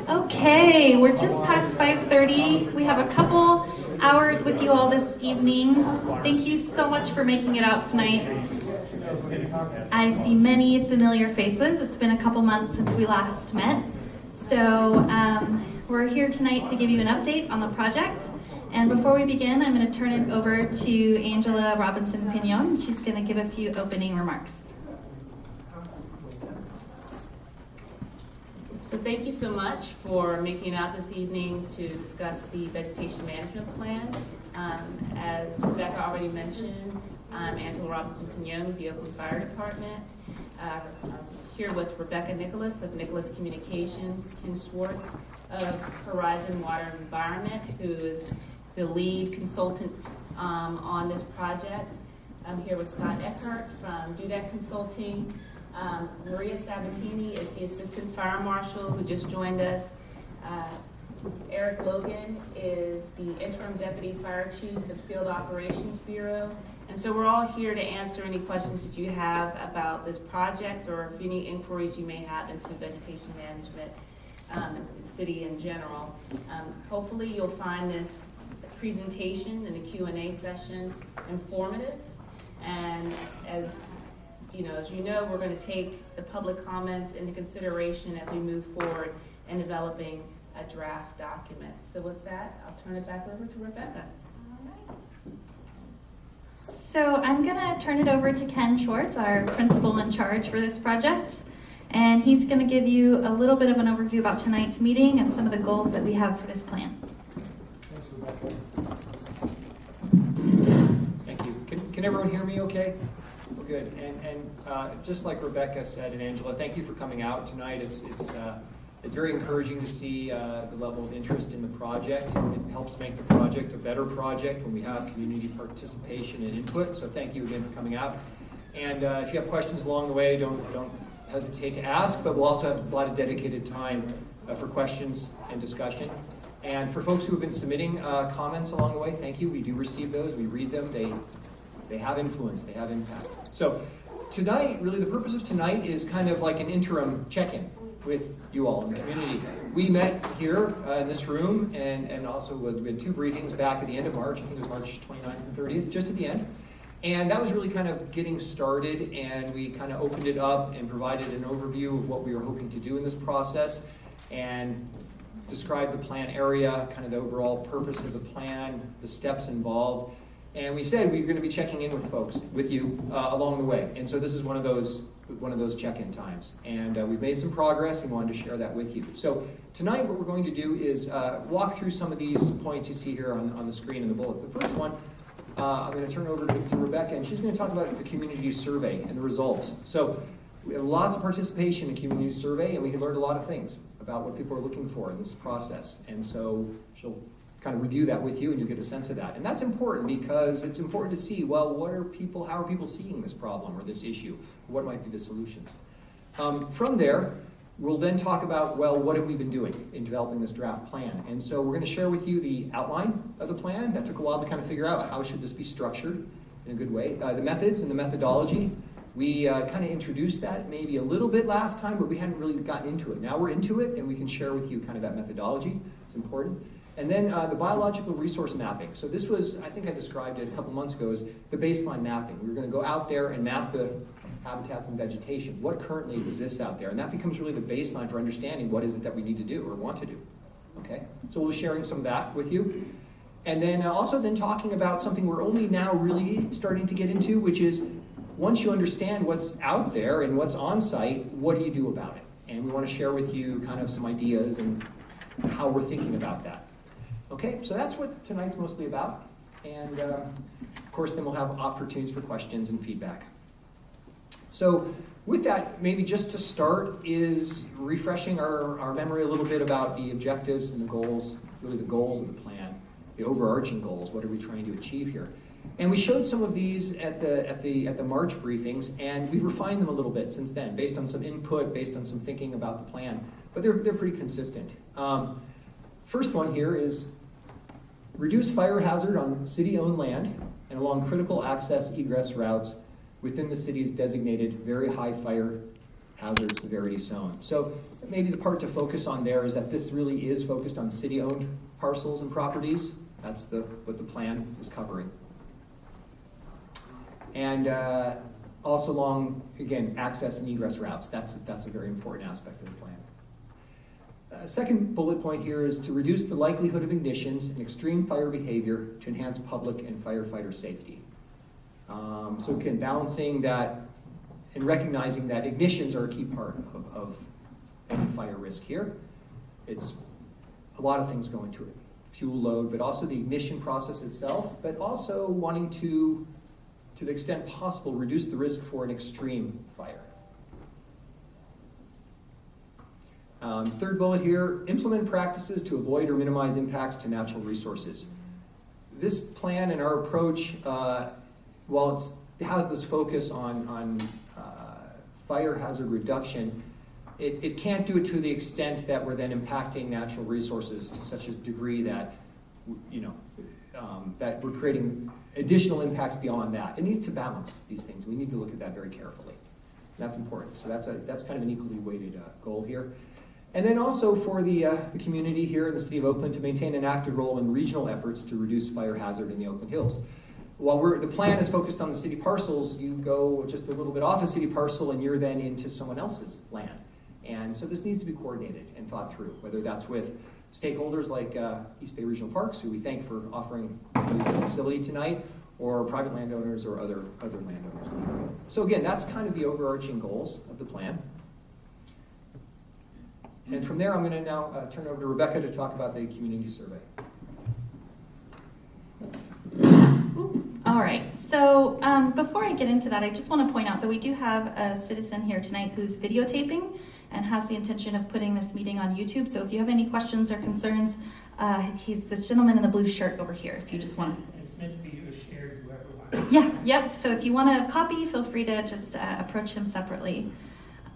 Okay, we're just past 5:30. We have a couple hours with you all this evening. Thank you so much for making it out tonight. I see many familiar faces. It's been a couple months since we last met. So we're here tonight to give you an update on the project. And before we begin, I'm going to turn it over to Angela Robinson-Pignon. She's going to give a few opening remarks. So thank you so much for making it out this evening to discuss the Vegetation Management Plan. As Rebecca already mentioned, I'm Angela Robinson-Pignon with the Oakland Fire Department. I'm here with Rebecca Nicholas of Nicholas Communications, Ken Schwartz of Horizon Water and Environment, who is the lead consultant on this project. I'm here with Scott Eckhart from Dudek Consulting. Maria Sabatini is the Assistant Fire Marshal who just joined us. Eric Logan is the Interim Deputy Fire Chief of Field Operations Bureau. And so we're all here to answer any questions that you have about this project or if any inquiries you may have into vegetation management and the city in general. Hopefully you'll find this presentation and the Q&A session informative. And as you know, we're going to take the public comments into consideration as we move forward in developing a draft document. So with that, I'll turn it back over to Rebecca. All right. So I'm going to turn it over to Ken Schwartz, our principal in charge for this project. And he's going to give you a little bit of an overview about tonight's meeting and some of the goals that we have for this plan. Thank you. Can everyone hear me okay? Well, good. And just like Rebecca said and Angela, thank you for coming out tonight. It's very encouraging to see the level of interest in the project. It helps make the project a better project when we have community participation and input. So thank you again for coming out. And if you have questions along the way, don't hesitate to ask. But we'll also have a lot of dedicated time for questions and discussion. And for folks who have been submitting comments along the way, thank you. We do receive those. We read them. They have influence. They have impact. So tonight, really the purpose of tonight is kind of like an interim check-in with you all in the community. We met here in this room and also we had two briefings back at the end of March. I think it was March 29th and 30th, just at the end. And that was really kind of getting started, and we kind of opened it up and provided an overview of what we were hoping to do in this process and described the plan area, kind of the overall purpose of the plan, the steps involved. And we said we were going to be checking in with you along the way. And so this is one of those check-in times. And we've made some progress and wanted to share that with you. So tonight what we're going to do is walk through some of these points you see here on the screen in the bullet. The first one, I'm going to turn over to Rebecca, and she's going to talk about the community survey and the results. So we had lots of participation in the community survey, and we learned a lot of things about what people are looking for in this process. And so she'll kind of review that with you, and you'll get a sense of that. And that's important because it's important to see, well, how are people seeing this problem or this issue? What might be the solutions? From there, we'll then talk about, well, what have we been doing in developing this draft plan? And so we're going to share with you the outline of the plan. That took a while to kind of figure out how should this be structured in a good way. The methods and the methodology, we kind of introduced that maybe a little bit last time, but we hadn't really gotten into it. Now we're into it, and we can share with you kind of that methodology. It's important. And then the biological resource mapping. So this was, I think I described it a couple months ago, as the baseline mapping. We were going to go out there and map the habitats and vegetation, what currently exists out there. And that becomes really the baseline for understanding what is it that we need to do or want to do. Okay? So we'll be sharing some of that with you. And then also talking about something we're only now really starting to get into, which is once you understand what's out there and what's on site, what do you do about it? And we want to share with you kind of some ideas and how we're thinking about that. Okay, so that's what tonight's mostly about. And of course, then we'll have opportunities for questions and feedback. So with that, maybe just to start is refreshing our memory a little bit about the objectives and the goals, really the goals of the plan, the overarching goals. What are we trying to achieve here? And we showed some of these at the March briefings, and we refined them a little bit since then, based on some input, based on some thinking about the plan. But they're pretty consistent. First one here is reduce fire hazard on city-owned land and along critical access egress routes within the city's designated very high fire hazard severity zone. So maybe the part to focus on there is that this really is focused on city-owned parcels and properties. That's what the plan is covering. And also along, again, access and egress routes. That's a very important aspect of the plan. Second bullet point here is to reduce the likelihood of ignitions and extreme fire behavior to enhance public and firefighter safety. So again, balancing that and recognizing that ignitions are a key part of any fire risk here. It's a lot of things go into it. Fuel load, but also the ignition process itself, but also wanting to the extent possible, reduce the risk for an extreme fire. Third bullet here, implement practices to avoid or minimize impacts to natural resources. This plan and our approach, while it has this focus on fire hazard reduction, it can't do it to the extent that we're then impacting natural resources to such a degree that, that we're creating additional impacts beyond that. It needs to balance these things. We need to look at that very carefully. That's important. So that's kind of an equally weighted goal here. And then also for the community here in the city of Oakland to maintain an active role in regional efforts to reduce fire hazard in the Oakland Hills. While the plan is focused on the city parcels, you go just a little bit off a city parcel and you're then into someone else's land. And so this needs to be coordinated and thought through, whether that's with stakeholders like East Bay Regional Parks, who we thank for offering to use the facility tonight, or private landowners or other landowners. So again, that's kind of the overarching goals of the plan. And from there, I'm going to now turn over to Rebecca to talk about the community survey. All right, so before I get into that, I just want to point out that we do have a citizen here tonight who's videotaping and has the intention of putting this meeting on YouTube. So if you have any questions or concerns, he's this gentleman in the blue shirt over here, if you just want to. It's meant to be shared to whoever wants. Yeah, yep. So if you want a copy, feel free to just approach him separately.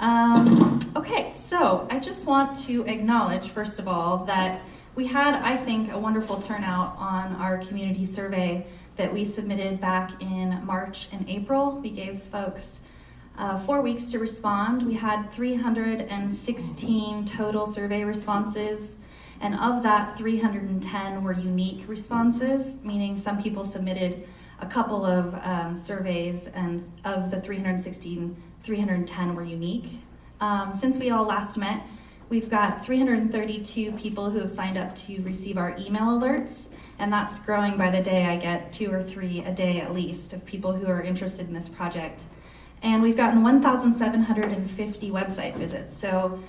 Okay, so I just want to acknowledge, first of all, that we had, I think, a wonderful turnout on our community survey that we submitted back in March and April. We gave folks 4 weeks to respond. We had 316 total survey responses, and of that, 310 were unique responses, meaning some people submitted a couple of surveys, and of the 316, 310 were unique. Since we all last met, we've got 332 people who have signed up to receive our email alerts, and that's growing by the day. I get 2 or 3 a day at least of people who are interested in this project. And we've gotten 1,750 website visits. So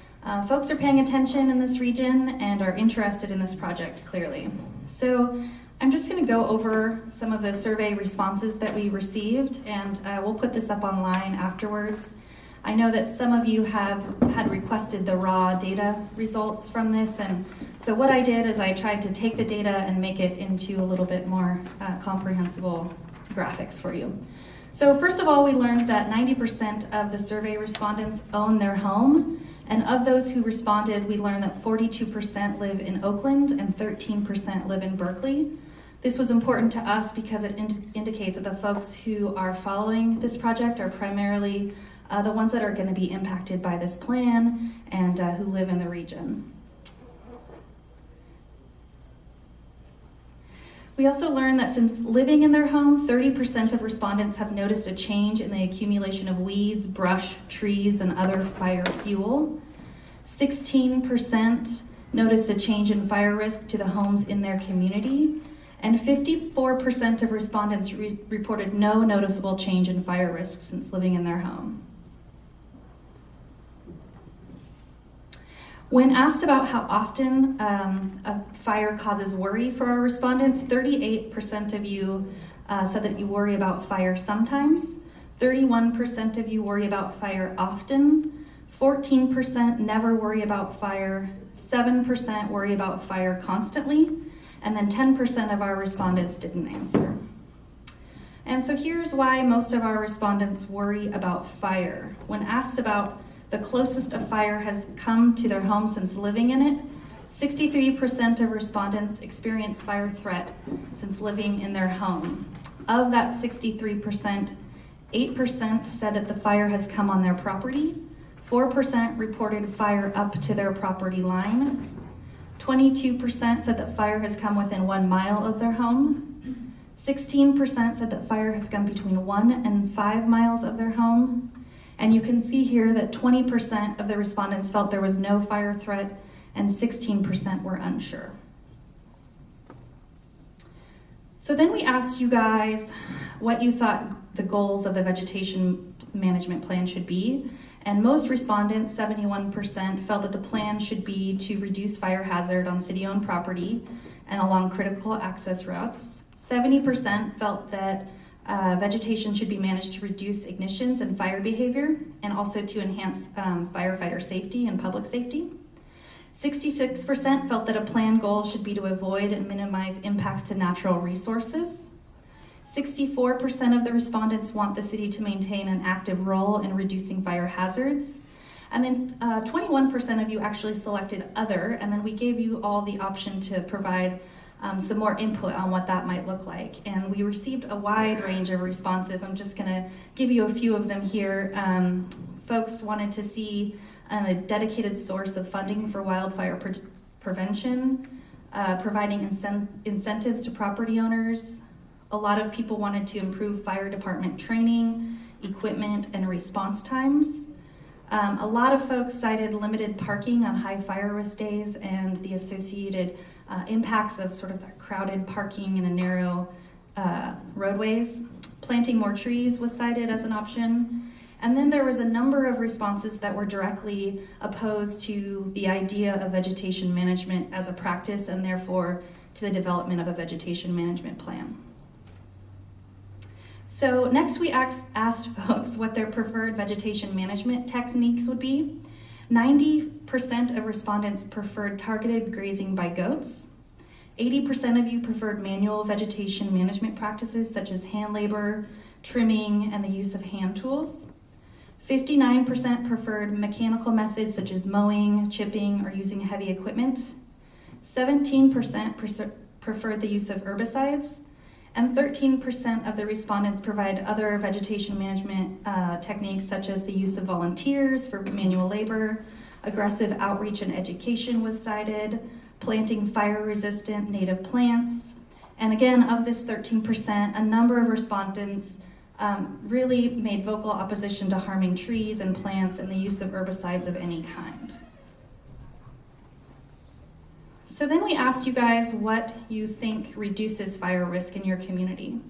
folks are paying attention in this region and are interested in this project clearly. So I'm just going to go over some of the survey responses that we received, and we'll put this up online afterwards. I know that some of you had requested the raw data results from this, and so what I did is I tried to take the data and make it into a little bit more comprehensible graphics for you. So first of all, we learned that 90% of the survey respondents own their home, and of those who responded, we learned that 42% live in Oakland and 13% live in Berkeley. This was important to us because it indicates that the folks who are following this project are primarily the ones that are going to be impacted by this plan and who live in the region. We also learned that since living in their home, 30% of respondents have noticed a change in the accumulation of weeds, brush, trees, and other fire fuel. 16% noticed a change in fire risk to the homes in their community. And 54% of respondents reported no noticeable change in fire risk since living in their home. When asked about how often a fire causes worry for our respondents, 38% of you said that you worry about fire sometimes, 31% of you worry about fire often, 14% never worry about fire, 7% worry about fire constantly, and then 10% of our respondents didn't answer. And so here's why most of our respondents worry about fire. When asked about the closest a fire has come to their home since living in it, 63% of respondents experienced fire threat since living in their home. Of that 63%, 8% said that the fire has come on their property, 4% reported fire up to their property line. 22% said that fire has come within 1 mile of their home. 16% said that fire has come between 1 and 5 miles of their home. And you can see here that 20% of the respondents felt there was no fire threat and 16% were unsure. So then we asked you guys what you thought the goals of the vegetation management plan should be. And most respondents, 71%, felt that the plan should be to reduce fire hazard on city-owned property and along critical access routes. 70% felt that vegetation should be managed to reduce ignitions and fire behavior and also to enhance firefighter safety and public safety. 66% felt that a plan goal should be to avoid and minimize impacts to natural resources. 64% of the respondents want the city to maintain an active role in reducing fire hazards. And then 21% of you actually selected other, and then we gave you all the option to provide some more input on what that might look like. And we received a wide range of responses. I'm just gonna give you a few of them here. Folks wanted to see a dedicated source of funding for wildfire prevention, providing incentives to property owners. A lot of people wanted to improve fire department training, equipment, and response times. A lot of folks cited limited parking on high fire risk days and the associated impacts of sort of that crowded parking in a narrow roadways. Planting more trees was cited as an option. And then there was a number of responses that were directly opposed to the idea of vegetation management as a practice and therefore to the development of a vegetation management plan. So next we asked folks what their preferred vegetation management techniques would be. 90% of respondents preferred targeted grazing by goats. 80% of you preferred manual vegetation management practices such as hand labor, trimming, and the use of hand tools. 59% preferred mechanical methods such as mowing, chipping, or using heavy equipment. 17% preferred the use of herbicides. And 13% of the respondents provide other vegetation management techniques such as the use of volunteers for manual labor, aggressive outreach and education was cited, planting fire-resistant native plants. And again, of this 13%, a number of respondents really made vocal opposition to harming trees and plants and the use of herbicides of any kind. So then we asked you guys what you think reduces fire risk in your community.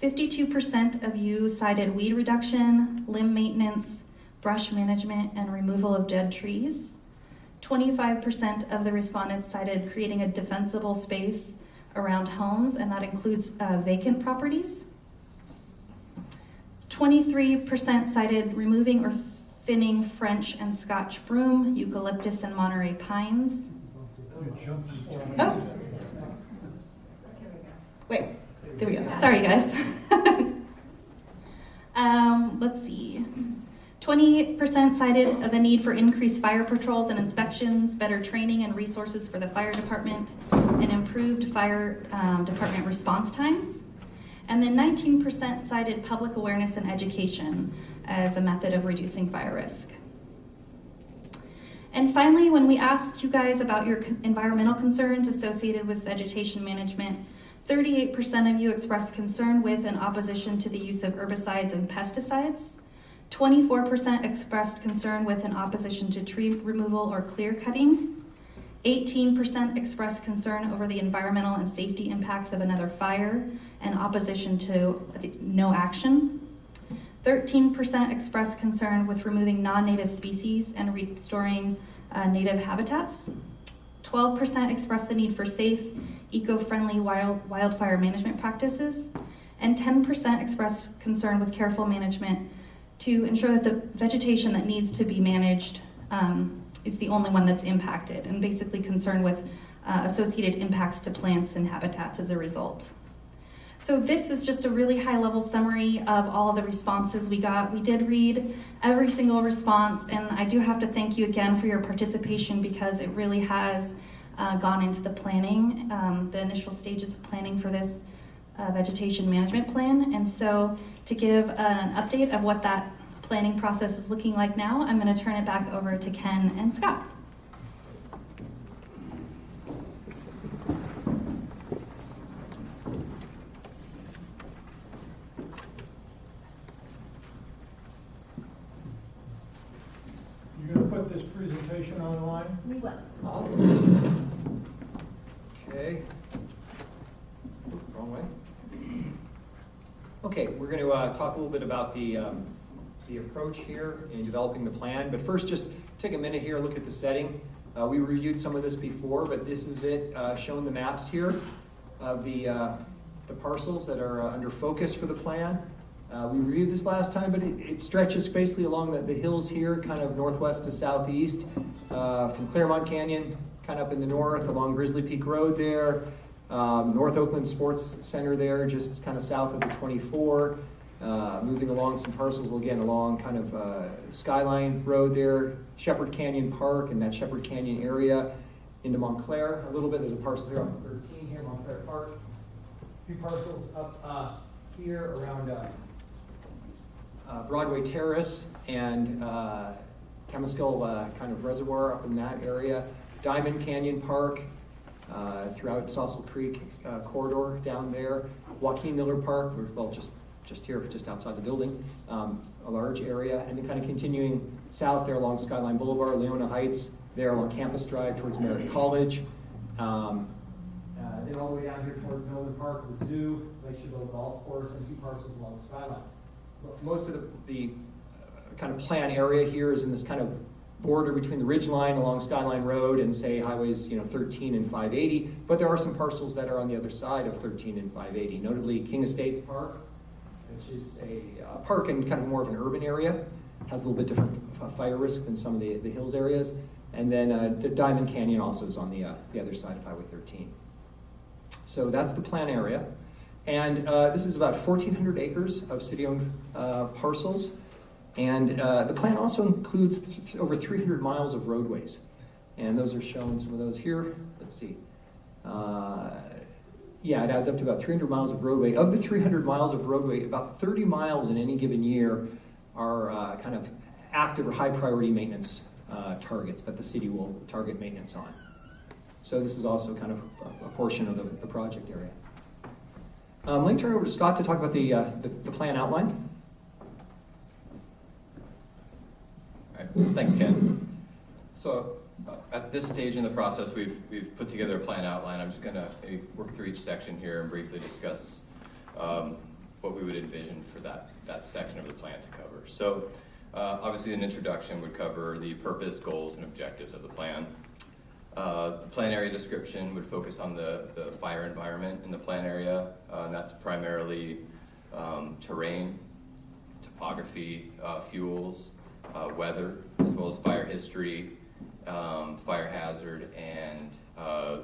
52% of you cited weed reduction, limb maintenance, brush management, and removal of dead trees. 25% of the respondents cited creating a defensible space around homes, and that includes vacant properties. 23% cited removing or thinning French and Scotch broom, eucalyptus, and Monterey pines. Oh, wait, there we go. Sorry, guys. Let's see. 20% cited the need for increased fire patrols and inspections, better training and resources for the fire department, and improved fire department response times. And then 19% cited public awareness and education as a method of reducing fire risk. And finally, when we asked you guys about your environmental concerns associated with vegetation management, 38% of you expressed concern with and opposition to the use of herbicides and pesticides. 24% expressed concern with and opposition to tree removal or clear cutting. 18% expressed concern over the environmental and safety impacts of another fire and opposition to no action. 13% expressed concern with removing non-native species and restoring native habitats. 12% expressed the need for safe, eco-friendly wildfire management practices. And 10% expressed concern with careful management to ensure that the vegetation that needs to be managed is the only one that's impacted, and basically concerned with associated impacts to plants and habitats as a result. So this is just a really high-level summary of all of the responses we got. We did read every single response, and I do have to thank you again for your participation because it really has gone into the planning, the initial stages of planning for this vegetation management plan. And so to give an update of what that planning process is looking like now, I'm going to turn it back over to Ken and Scott. You gonna put this presentation online? We will. Okay. Oops, wrong way. Okay, we're going to talk a little bit about the approach here in developing the plan. But first, just take a minute here, look at the setting. We reviewed some of this before, but this is it, showing the maps here of the parcels that are under focus for the plan. We reviewed this last time, but it stretches basically along the hills here, kind of northwest to southeast, from Claremont Canyon, kind of up in the north, along Grizzly Peak Road there, North Oakland Sports Center there, just kind of south of the 24, moving along some parcels again along kind of Skyline Road there, Shepherd Canyon Park and that Shepherd Canyon area, into Montclair a little bit. There's a parcel here on 13 here, Montclair Park. A few parcels up here around Broadway Terrace and Mesoscale kind of reservoir up in that area. Diamond Canyon Park throughout Saucil Creek corridor down there. Joaquin Miller Park, well, just here, just outside the building, a large area. And then kind of continuing south there along Skyline Boulevard, Leona Heights, there along Campus Drive towards Merritt College. Then all the way down here towards Melbourne Park, the zoo, Lake Chabot Golf Course, and 2 parcels along the Skyline. Most of the kind of plan area here is in this kind of border between the ridge line along Skyline Road and say highways 13 and 580, but there are some parcels that are on the other side of 13 and 580, notably King Estates Park, which is a park in kind of more of an urban area, has a little bit different fire risk than some of the hills areas, and then Diamond Canyon also is on the other side of Highway 13. So that's the plan area, and this is about 1,400 acres of city-owned parcels. And the plan also includes over 300 miles of roadways. And those are shown, some of those here. Let's see. Yeah, it adds up to about 300 miles of roadway. Of the 300 miles of roadway, about 30 miles in any given year are kind of active or high priority maintenance targets that the city will target maintenance on. So this is also kind of a portion of the project area. Let me turn it over to Scott to talk about the plan outline. Thanks, Ken. So at this stage in the process, we've put together a plan outline. I'm just going to work through each section here and briefly discuss what we would envision for that section of the plan to cover. So obviously an introduction would cover the purpose, goals, and objectives of the plan. The plan area description would focus on the fire environment in the plan area, and that's primarily terrain, topography, fuels, weather, as well as fire history, fire hazard, and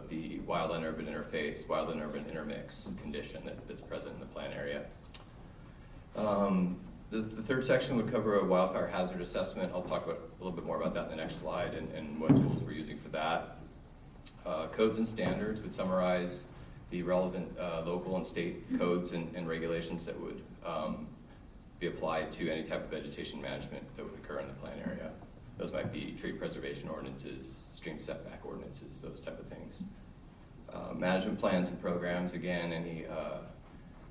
the wild and urban interface, wild and urban intermix condition that's present in the plan area. The third section would cover a wildfire hazard assessment. I'll talk a little bit more about that in the next slide and what tools we're using for that. Codes and standards would summarize the relevant local and state codes and regulations that would be applied to any type of vegetation management that would occur in the plan area. Those might be tree preservation ordinances, stream setback ordinances, those type of things. Management plans and programs, again, any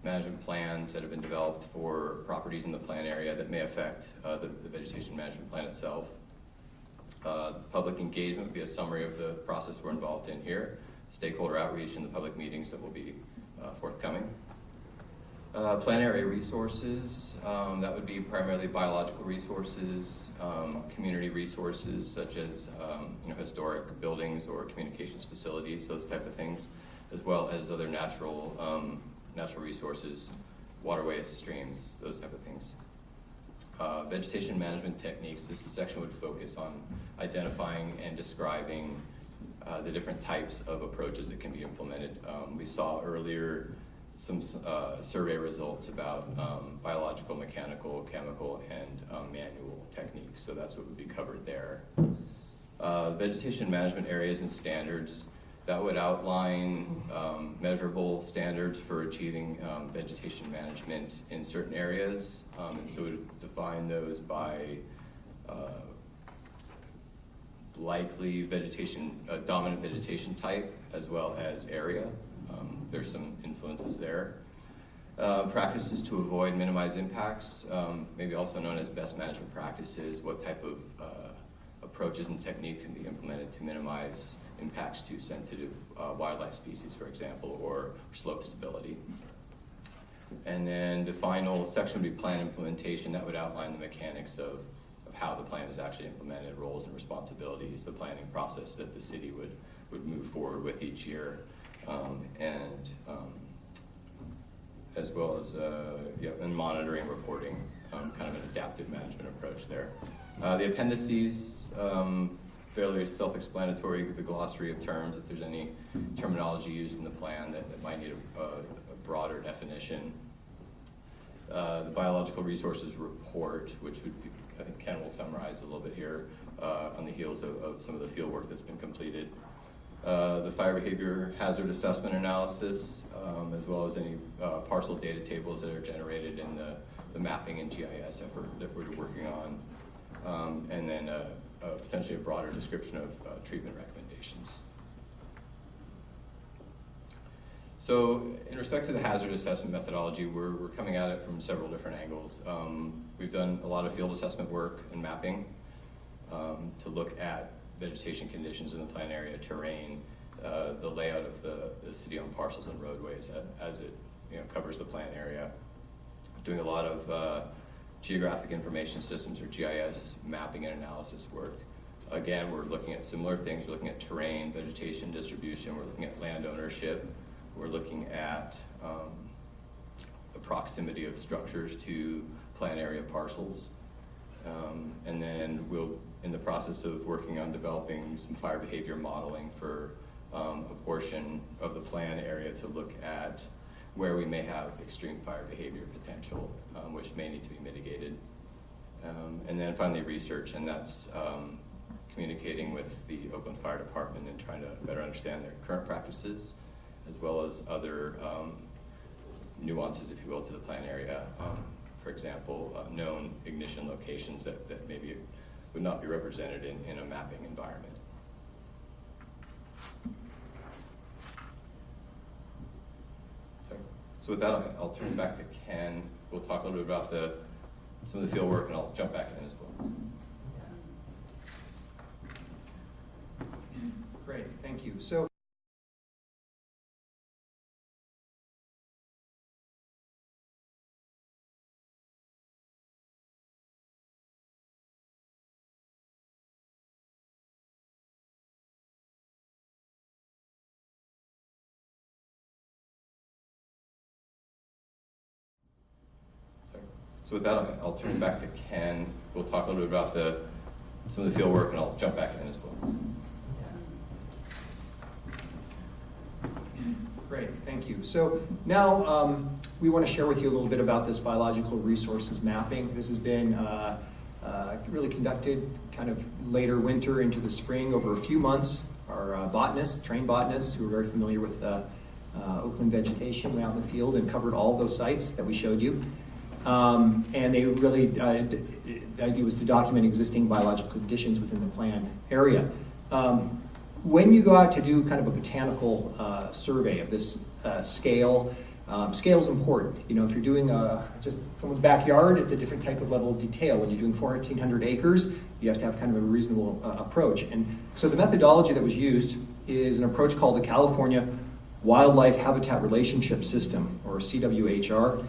management plans that have been developed for properties in the plan area that may affect the vegetation management plan itself. Public engagement would be a summary of the process we're involved in here, stakeholder outreach and the public meetings that will be forthcoming. Plan area resources, that would be primarily biological resources, community resources such as historic buildings or communications facilities, those type of things, as well as other natural resources, waterways, streams, those type of things. Vegetation management techniques, this section would focus on identifying and describing the different types of approaches that can be implemented. We saw earlier some survey results about biological, mechanical, chemical, and manual techniques. So that's what would be covered there. Vegetation management areas and standards. That would outline measurable standards for achieving vegetation management in certain areas. And so it would define those by likely vegetation, dominant vegetation type, as well as area. There's some influences there. Practices to avoid, minimize impacts, maybe also known as best management practices. What type of approaches and techniques can be implemented to minimize impacts to sensitive wildlife species, for example, or slope stability. And then the final section would be plan implementation. That would outline the mechanics of how the plan is actually implemented, roles and responsibilities, the planning process that the city would move forward with each year, as well as and monitoring, reporting, kind of an adaptive management approach there. The appendices, fairly self-explanatory with the glossary of terms. If there's any terminology used in the plan that might need a broader definition. The biological resources report, which would be, I think Ken will summarize a little bit here on the heels of some of the field work that's been completed. The fire behavior hazard assessment analysis, as well as any parcel data tables that are generated in the mapping and GIS effort that we're working on. And then potentially a broader description of treatment recommendations. So in respect to the hazard assessment methodology, we're coming at it from several different angles. We've done a lot of field assessment work and mapping to look at vegetation conditions in the plan area, terrain, the layout of the city-owned parcels and roadways as it covers the plan area. Doing a lot of geographic information systems, or GIS, mapping and analysis work. Again, we're looking at similar things. We're looking at terrain, vegetation distribution. We're looking at land ownership. We're looking at the proximity of structures to plan area parcels. And then we'll, in the process of working on developing some fire behavior modeling for a portion of the plan area to look at where we may have extreme fire behavior potential, which may need to be mitigated. And then finally research, and that's communicating with the Oakland Fire Department and trying to better understand their current practices, as well as other nuances, if you will, to the plan area. For example, known ignition locations that maybe would not be represented in a mapping environment. So with that, I'll turn it back to Ken. We'll talk a little bit about some of the field work, and I'll jump back in as well. Great, thank you. So. So with that, I'll turn it back to Ken. We'll talk a little bit about some of the field work, and I'll jump back in as well. Great, thank you. So now we want to share with you a little bit about this biological resources mapping. This has been really conducted kind of later winter into the spring over a few months. Our botanists, trained botanists who are very familiar with Oakland Vegetation went out in the field and covered all of those sites that we showed you. And they really, the idea was to document existing biological conditions within the plan area. When you go out to do kind of a botanical survey of this scale, scale is important. You know, if you're doing just someone's backyard, it's a different type of level of detail. When you're doing 1,400 acres, you have to have kind of a reasonable approach. And so the methodology that was used is an approach called the California Wildlife Habitat Relationship System, or CWHR.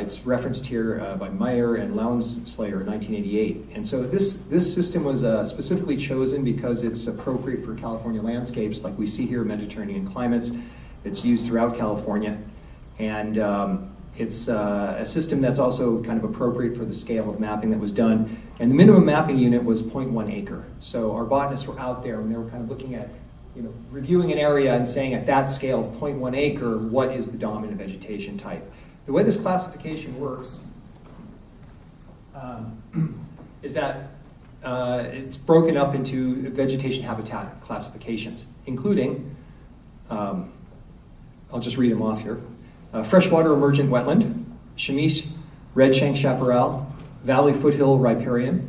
It's referenced here by Meyer and Landslides in 1988. And so this system was specifically chosen because it's appropriate for California landscapes like we see here, Mediterranean climates. It's used throughout California. And it's a system that's also kind of appropriate for the scale of mapping that was done. And the minimum mapping unit was 0.1 acre. So our botanists were out there and they were kind of looking at, reviewing an area and saying at that scale of 0.1 acre, what is the dominant vegetation type? The way this classification works is that it's broken up into vegetation habitat classifications, including I'll just read them off here. Freshwater emergent wetland, chamise, redshank chaparral, valley foothill riparian,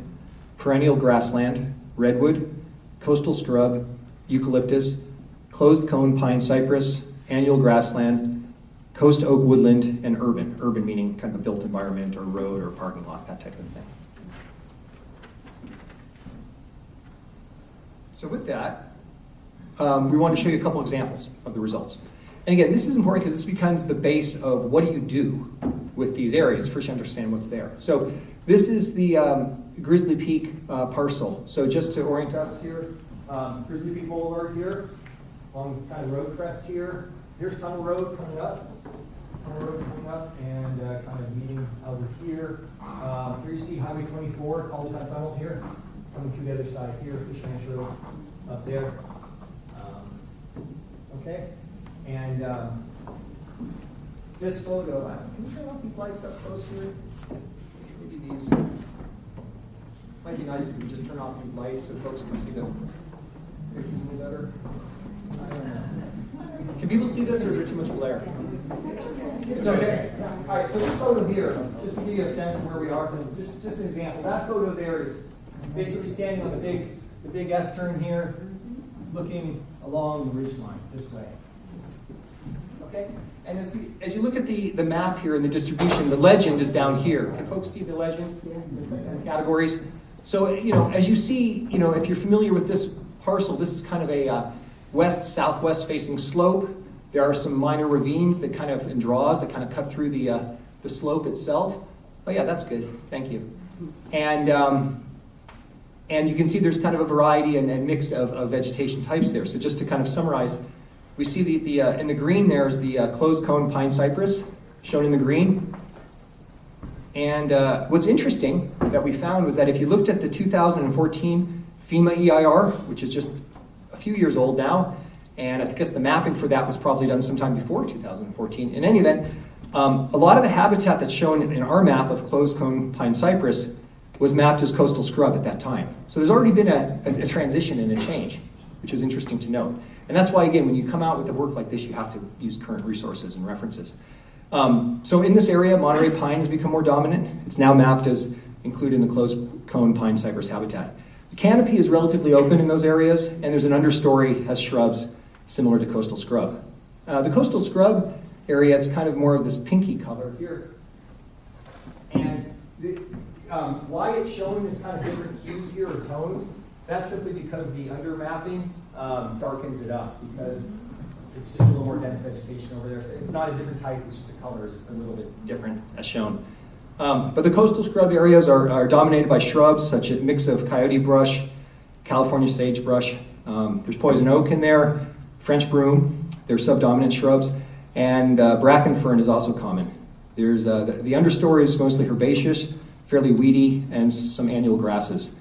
perennial grassland, redwood, coastal scrub, eucalyptus, closed cone pine cypress, annual grassland, coast oak woodland, and urban. Urban meaning kind of a built environment or road or parking lot, that type of thing. So with that, we want to show you a couple examples of the results. And again, this is important because this becomes the base of what do you do with these areas. First, you understand what's there. So this is the Grizzly Peak parcel. So just to orient us here, Grizzly Peak Boulevard here, along kind of road crest here. Here's Tunnel Road coming up. And kind of meeting over here. Here you see Highway 24, Caldecott Tunnel here, coming through the other side here, Fish Ranch Road up there. Okay, and this photo, can you turn off these lights up close here? Maybe these, might be nice if you just turn off these lights so folks can see the pictures a little better. I don't know. Can people see this or is there too much glare? It's okay. All right, so this photo here, just to give you a sense of where we are, just an example. That photo there is basically standing on the big S turn here, looking along the ridge line this way. Okay? And as you look at the map here and the distribution, the legend is down here. Can folks see the legend? The categories. So, as you see, if you're familiar with this parcel, this is kind of a west-southwest facing slope. There are some minor ravines that kind of, and draws that kind of cut through the slope itself. Oh yeah, that's good. Thank you. And you can see there's kind of a variety and mix of vegetation types there. So just to kind of summarize, we see in the green there is the closed cone pine cypress, shown in the green. And what's interesting that we found was that if you looked at the 2014 FEMA EIR, which is just a few years old now, and I guess the mapping for that was probably done sometime before 2014. In any event, a lot of the habitat that's shown in our map of closed cone pine cypress was mapped as coastal scrub at that time. So there's already been a transition and a change, which is interesting to note. And that's why, again, when you come out with a work like this, you have to use current resources and references. So in this area, Monterey pine has become more dominant. It's now mapped as included in the closed cone pine cypress habitat. The canopy is relatively open in those areas, and there's an understory has shrubs similar to coastal scrub. The coastal scrub area, it's kind of more of this pinky color here. And why it's shown as kind of different hues here or tones, that's simply because the under mapping darkens it up because it's just a little more dense vegetation over there. So it's not a different type, it's just the color is a little bit different as shown. But the coastal scrub areas are dominated by shrubs such as a mix of coyote brush, California sagebrush. There's poison oak in there, French broom, they're subdominant shrubs, and bracken fern is also common. There's the understory is mostly herbaceous, fairly weedy, and some annual grasses.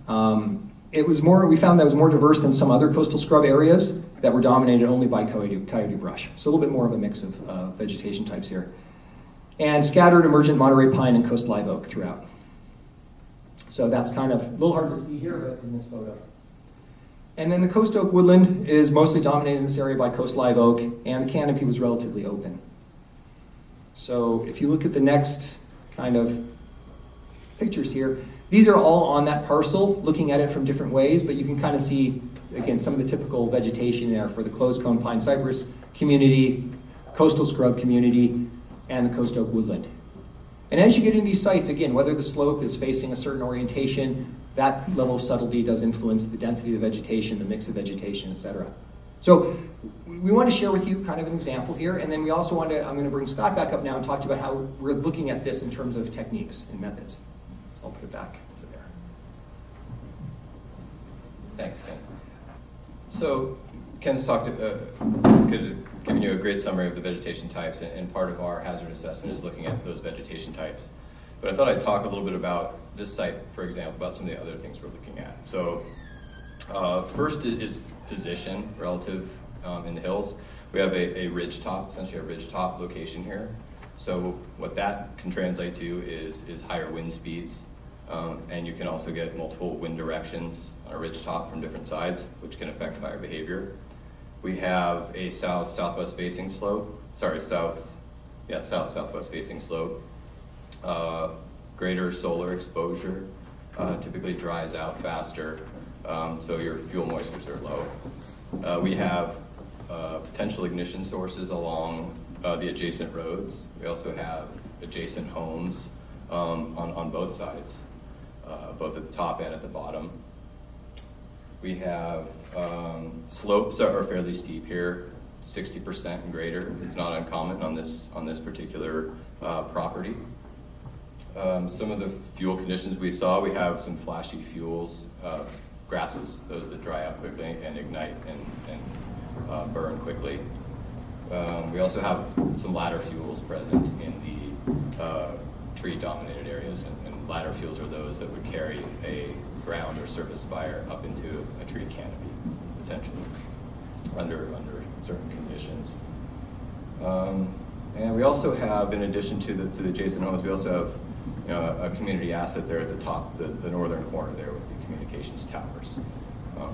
We found that it was more diverse than some other coastal scrub areas that were dominated only by coyote brush. So a little bit more of a mix of vegetation types here. And scattered emergent Monterey pine and coast live oak throughout. So that's kind of a little hard to see here, but in this photo. And then the coast oak woodland is mostly dominated in this area by coast live oak, and the canopy was relatively open. So if you look at the next kind of pictures here, these are all on that parcel, looking at it from different ways, but you can kind of see, again, some of the typical vegetation there for the closed cone pine cypress community, coastal scrub community, and the coast oak woodland. And as you get into these sites, again, whether the slope is facing a certain orientation, that level of subtlety does influence the density of the vegetation, the mix of vegetation, et cetera. So we want to share with you kind of an example here, and then we also want to, I'm going to bring Scott back up now and talk to you about how we're looking at this in terms of techniques and methods. I'll put it back to there. Thanks, Ken. So Ken's given you a great summary of the vegetation types, and part of our hazard assessment is looking at those vegetation types. But I thought I'd talk a little bit about this site, for example, about some of the other things we're looking at. So first is position relative in the hills. We have a ridge top, essentially a ridge top location here. So what that can translate to is higher wind speeds, and you can also get multiple wind directions on a ridge top from different sides, which can affect fire behavior. We have a southwest facing slope, southwest facing slope. Greater solar exposure typically dries out faster, so your fuel moistures are low. We have potential ignition sources along the adjacent roads. We also have adjacent homes on both sides, both at the top and at the bottom. We have slopes that are fairly steep here, 60% and greater. It's not uncommon on this particular property. Some of the fuel conditions we saw, we have some flashy fuels, grasses, those that dry out quickly and ignite and burn quickly. We also have some ladder fuels present in the tree-dominated areas, and ladder fuels are those that would carry a ground or surface fire up into a tree canopy, potentially, under certain conditions. And we also have, in addition to the adjacent homes, we also have a community asset there at the top, the northern corner there with the communications towers.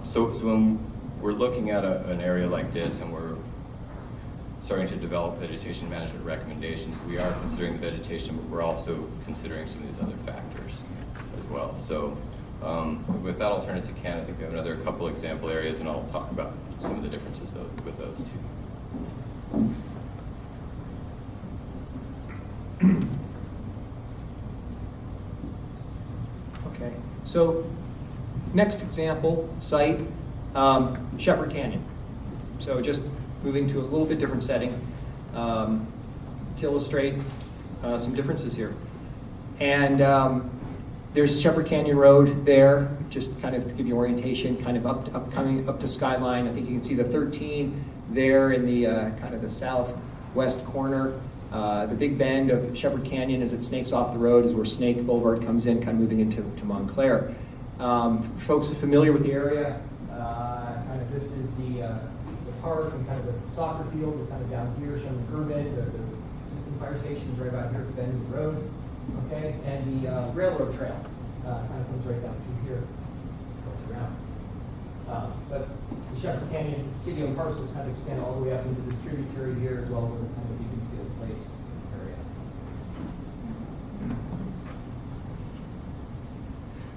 So when we're looking at an area like this and we're starting to develop vegetation management recommendations, we are considering the vegetation, but we're also considering some of these other factors as well. So with that, I'll turn it to Ken. I think we have another couple example areas, and I'll talk about some of the differences with those two. Okay, so next example site, Shepherd Canyon. So just moving to a little bit different setting to illustrate some differences here. And there's Shepherd Canyon Road there, just kind of to give you orientation, kind of coming up to Skyline. I think you can see the 13 there in the kind of the southwest corner. The big bend of Shepherd Canyon as it snakes off the road is where Snake Boulevard comes in, kind of moving into Montclair. Folks are familiar with the area. Kind of this is the park and kind of the soccer field. We're kind of down here showing the pyramid. The existing fire station is right about here at the bend of the road. Okay, and the railroad trail kind of comes right down through here, goes around. But the Shepherd Canyon city-owned parcels kind of extend all the way up into this tributary here, as well as the kind of Beaconsfield Place area.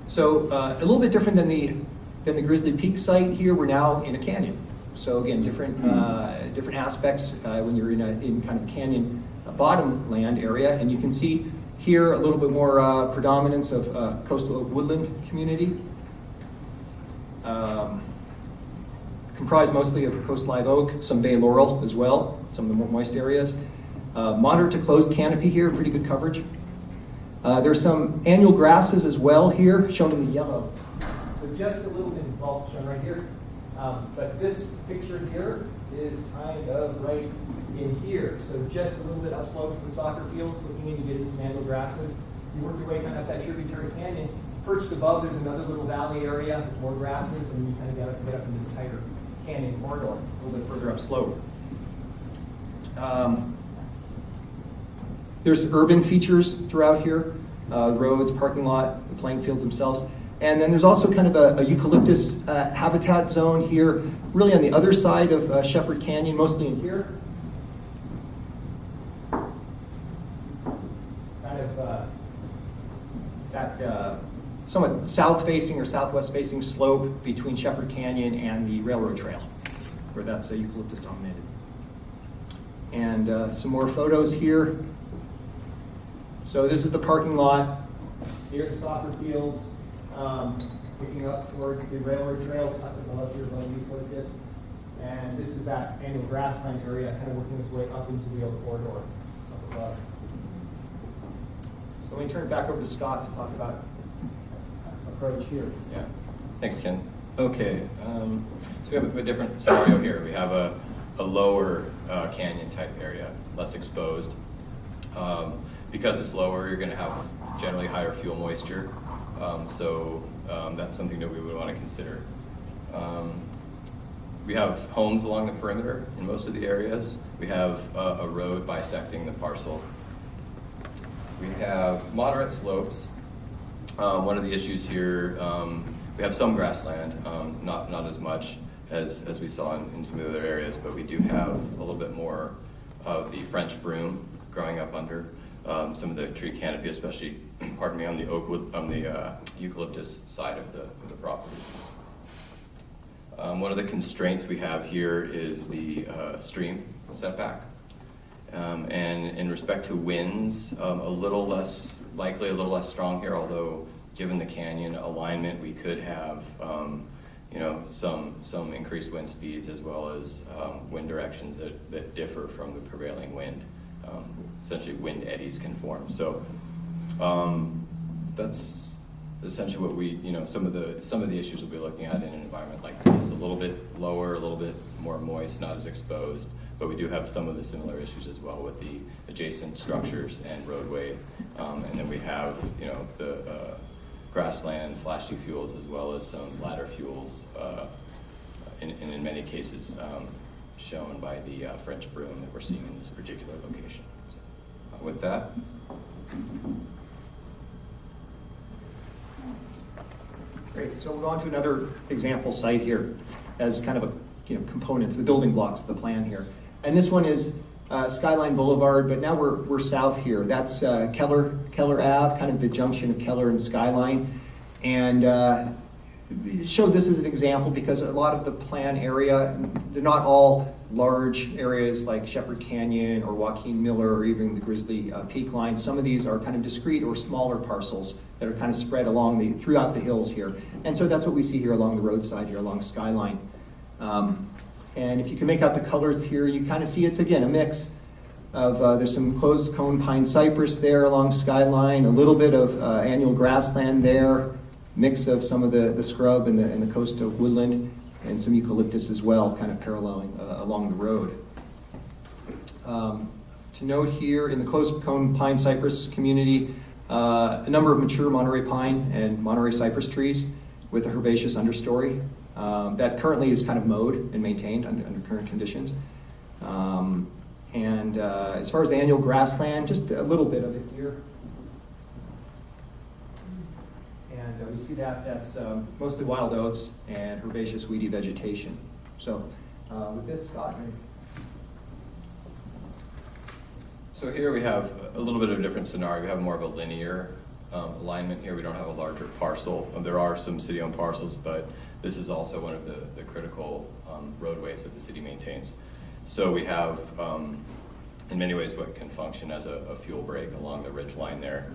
So a little bit different than the Grizzly Peak site here. We're now in a canyon. So again, different aspects when you're in kind of canyon bottom land area, and you can see here a little bit more predominance of coastal woodland community, comprised mostly of coast live oak, some bay laurel as well, some of the more moist areas. Moderate to closed canopy here, pretty good coverage. There's some annual grasses as well here, shown in the yellow. So just a little bit involved, shown right here. But this picture here is kind of right in here. So just a little bit upslope from the soccer fields, looking in, you get into some annual grasses. You work your way kind of up that tributary canyon. Perched above, there's another little valley area with more grasses, and you kind of get up into the tighter canyon corridor, a little bit further upslope. There's urban features throughout here, roads, parking lot, the playing fields themselves. And then there's also kind of a eucalyptus habitat zone here, really on the other side of Shepherd Canyon, mostly in here. Kind of that somewhat south-facing or southwest-facing slope between Shepherd Canyon and the railroad trail, where that's eucalyptus dominated. And some more photos here. So this is the parking lot near the soccer fields. Picking up towards the railroad trails up above here above eucalyptus. And this is that annual grassland area kind of working its way up into the old corridor up above. So let me turn it back over to Scott to talk about approach here. Yeah, thanks, Ken. Okay, so we have a different scenario here. We have a lower canyon type area, less exposed. Because it's lower, you're going to have generally higher fuel moisture. So that's something that we would want to consider. We have homes along the perimeter in most of the areas. We have a road bisecting the parcel. We have moderate slopes. One of the issues here, we have some grassland, not as much. as we saw in some of the other areas, but we do have a little bit more of the French broom growing up under some of the tree canopy, especially, pardon me, on the eucalyptus side of the property. One of the constraints we have here is the stream setback. And in respect to winds, a little less likely, a little less strong here, although given the canyon alignment, we could have some increased wind speeds as well as wind directions that differ from the prevailing wind. Essentially, wind eddies can form. So that's essentially what we, some of the issues we'll be looking at in an environment like this. A little bit lower, a little bit more moist, not as exposed, but we do have some of the similar issues as well with the adjacent structures and roadway. And then we have, the grassland, flashy fuels, as well as some ladder fuels, in many cases shown by the French broom that we're seeing in this particular location. So, with that. Great, so we'll go on to another example site here as kind of a, components, the building blocks of the plan here. And this one is Skyline Boulevard, but now we're south here. That's Keller Ave, kind of the junction of Keller and Skyline. And showed this as an example because a lot of the plan area, they're not all large areas like Shepherd Canyon or Joaquin Miller or even the Grizzly Peak line. Some of these are kind of discrete or smaller parcels that are kind of spread along throughout the hills here. And so that's what we see here along the roadside here along Skyline. And if you can make out the colors here, you kind of see it's, again, a mix of, there's some closed cone pine cypress there along Skyline, a little bit of annual grassland there, mix of some of the scrub and the coastal woodland, and some eucalyptus as well, kind of paralleling along the road. To note here, in the closed cone pine cypress community, a number of mature Monterey pine and Monterey cypress trees with a herbaceous understory. That currently is kind of mowed and maintained under current conditions. As far as the annual grassland, just a little bit of it here. And we see that's mostly wild oats and herbaceous weedy vegetation. So with this, Scott. So here we have a little bit of a different scenario. We have more of a linear alignment here. We don't have a larger parcel. There are some city-owned parcels, but this is also one of the critical roadways that the city maintains. So we have, in many ways, what can function as a fuel break along the ridge line there.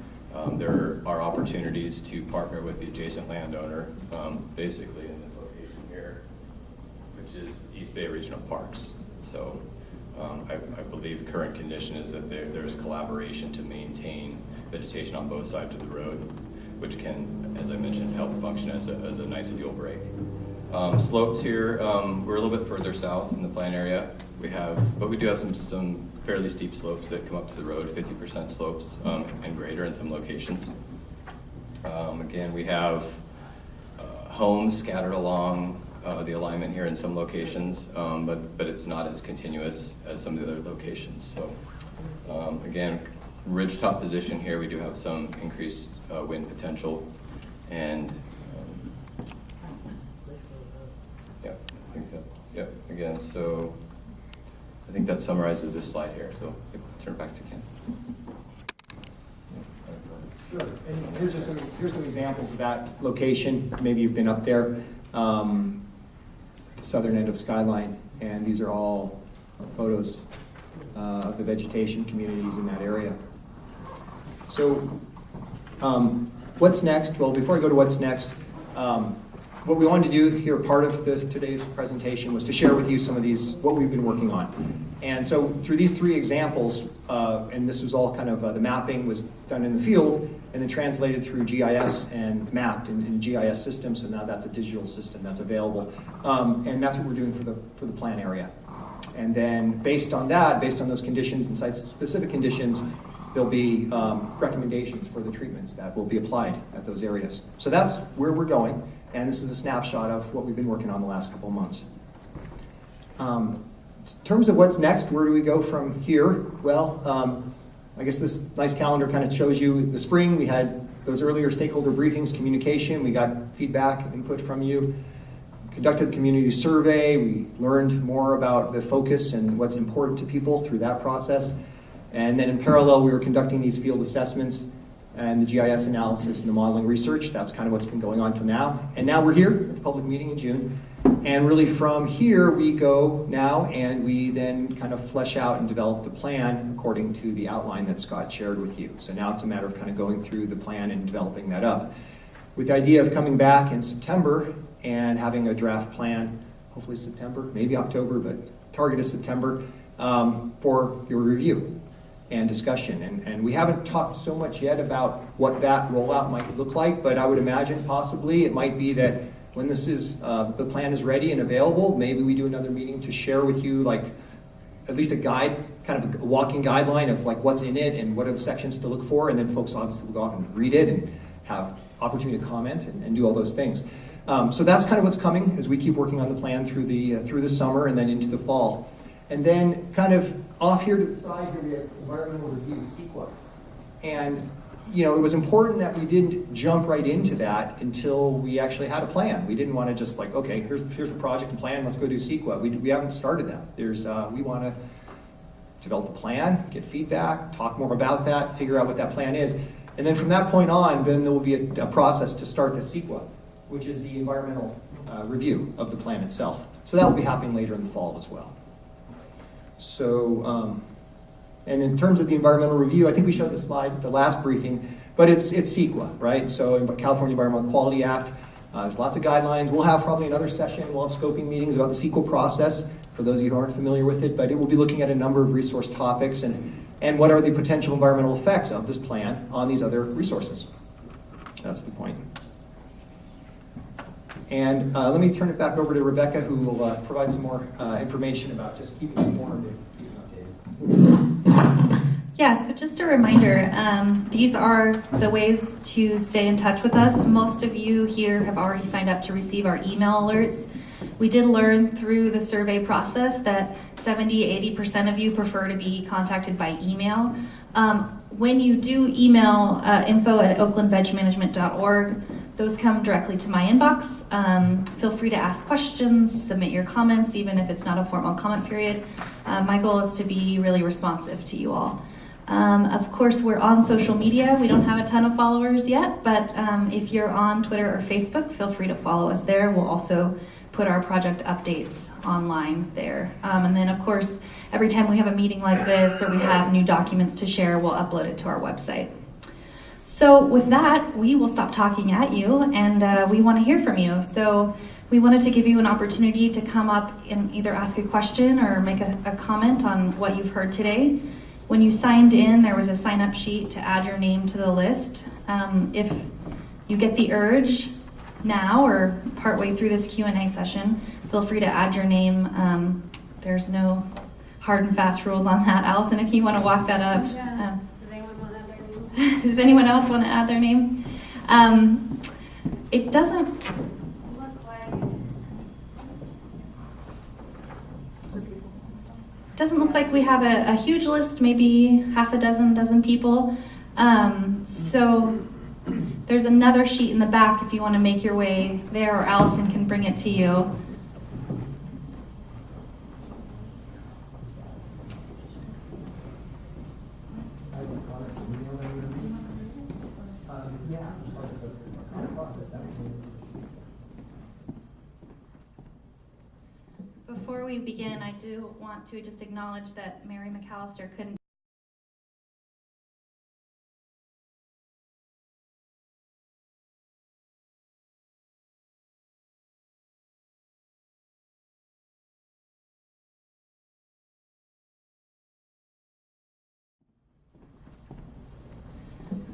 There are opportunities to partner with the adjacent landowner, basically in this location here, which is East Bay Regional Parks. So I believe the current condition is that there's collaboration to maintain vegetation on both sides of the road, which can, as I mentioned, help function as a nice fuel break. Slopes here, we're a little bit further south in the plan area. But we do have some fairly steep slopes that come up to the road, 50% slopes and greater in some locations. Again, we have homes scattered along the alignment here in some locations, but it's not as continuous as some of the other locations. So again, ridgetop position here, we do have some increased wind potential, and again, so I think that summarizes this slide here. So turn it back to Ken. Sure. And here's some examples of that location. Maybe you've been up there, the southern end of Skyline, and these are all photos of the vegetation communities in that area. So what's next? Well, before I go to what's next, what we wanted to do here, part of today's presentation, was to share with you some of these, what we've been working on. And so through these three examples, and this was all kind of, the mapping was done in the field and then translated through GIS and mapped in a GIS system, so now that's a digital system that's available. And that's what we're doing for the plan area. And then based on that, based on those conditions and site-specific conditions, there'll be recommendations for the treatments that will be applied at those areas. So that's where we're going. And this is a snapshot of what we've been working on the last couple of months. In terms of what's next, where do we go from here? Well, I guess this nice calendar kind of shows you the spring. We had those earlier stakeholder briefings, communication. We got feedback, input from you. conducted the community survey. We learned more about the focus and what's important to people through that process. And then in parallel, we were conducting these field assessments and the GIS analysis and the modeling research. That's kind of what's been going on till now. And now we're here at the public meeting in June. And really from here, we go now and we then kind of flesh out and develop the plan according to the outline that Scott shared with you. So now it's a matter of kind of going through the plan and developing that up, with the idea of coming back in September and having a draft plan, hopefully September, maybe October, but target is September, for your review and discussion. And we haven't talked so much yet about what that rollout might look like, but I would imagine possibly it might be that when this is, the plan is ready and available, maybe we do another meeting to share with you like at least a guide, kind of a walking guideline of like what's in it and what are the sections to look for, and then folks obviously will go out and read it and have opportunity to comment and do all those things. So that's kind of what's coming as we keep working on the plan through the summer and then into the fall. And then kind of off here to the side here, we have environmental review, CEQA. And you know, it was important that we didn't jump right into that until we actually had a plan. We didn't want to just like, okay, here's the project and plan, let's go do CEQA. We haven't started that. We want to develop a plan, get feedback, talk more about that, figure out what that plan is. And then from that point on, then there will be a process to start the CEQA, which is the environmental review of the plan itself. So that will be happening later in the fall as well. So, and in terms of the environmental review, I think we showed the slide, the last briefing, but it's CEQA, right? So in California Environmental Quality Act, there's lots of guidelines. We'll have probably another session, we'll have scoping meetings about the CEQA process, for those of you who aren't familiar with it, but it will be looking at a number of resource topics and what are the potential environmental effects of this plan on these other resources. That's the point. And let me turn it back over to Rebecca, who will provide some more information about just keeping informed and keeping updated. Yeah, so just a reminder, these are the ways to stay in touch with us. Most of you here have already signed up to receive our email alerts. We did learn through the survey process that 70-80% of you prefer to be contacted by email. When you do email info@oaklandvegmanagement.org, those come directly to my inbox. Feel free to ask questions, submit your comments, even if it's not a formal comment period. My goal is to be really responsive to you all. Of course, we're on social media. We don't have a ton of followers yet, but if you're on Twitter or Facebook, feel free to follow us there. We'll also put our project updates online there. And then, of course, every time we have a meeting like this or we have new documents to share, we'll upload it to our website. So with that, we will stop talking at you, and we want to hear from you. So we wanted to give you an opportunity to come up and either ask a question or make a comment on what you've heard today. When you signed in, there was a sign-up sheet to add your name to the list. If you get the urge now or partway through this Q&A session, feel free to add your name. There's no hard and fast rules on that. Allison, if you want to walk that up. Yeah. Does anyone want to add their name? Does anyone else want to add their name? It doesn't Look look like we have a huge list, maybe half a dozen people. So there's another sheet in the back if you want to make your way there, or Allison can bring it to you. Before we begin, I do want to just acknowledge that Mary McAllister couldn't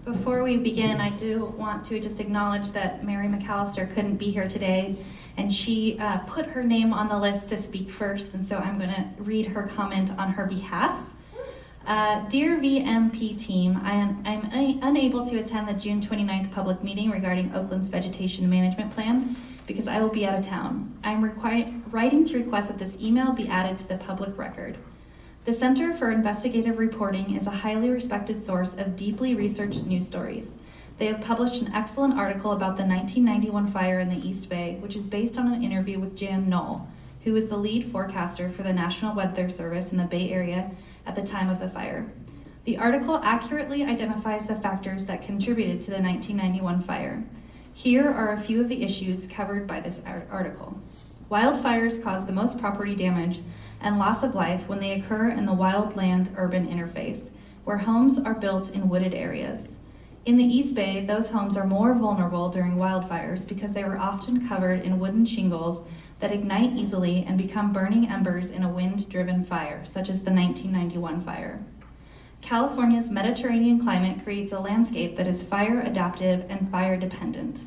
Before we begin, I do want to just acknowledge that Mary McAllister couldn't be here today, and she put her name on the list to speak first, and so I'm going to read her comment on her behalf. Dear VMP team, I'm unable to attend the June 29th public meeting regarding Oakland's Vegetation Management Plan because I will be out of town. I'm writing to request that this email be added to the public record. The Center for Investigative Reporting is a highly respected source of deeply researched news stories. They have published an excellent article about the 1991 fire in the East Bay, which is based on an interview with Jan Knoll, who was the lead forecaster for the National Weather Service in the Bay Area at the time of the fire. The article accurately identifies the factors that contributed to the 1991 fire. Here are a few of the issues covered by this article. Wildfires cause the most property damage and loss of life when they occur in the wildland-urban interface, where homes are built in wooded areas. In the East Bay, those homes are more vulnerable during wildfires because they are often covered in wooden shingles that ignite easily and become burning embers in a wind-driven fire, such as the 1991 fire. California's Mediterranean climate creates a landscape that is fire-adaptive and fire-dependent.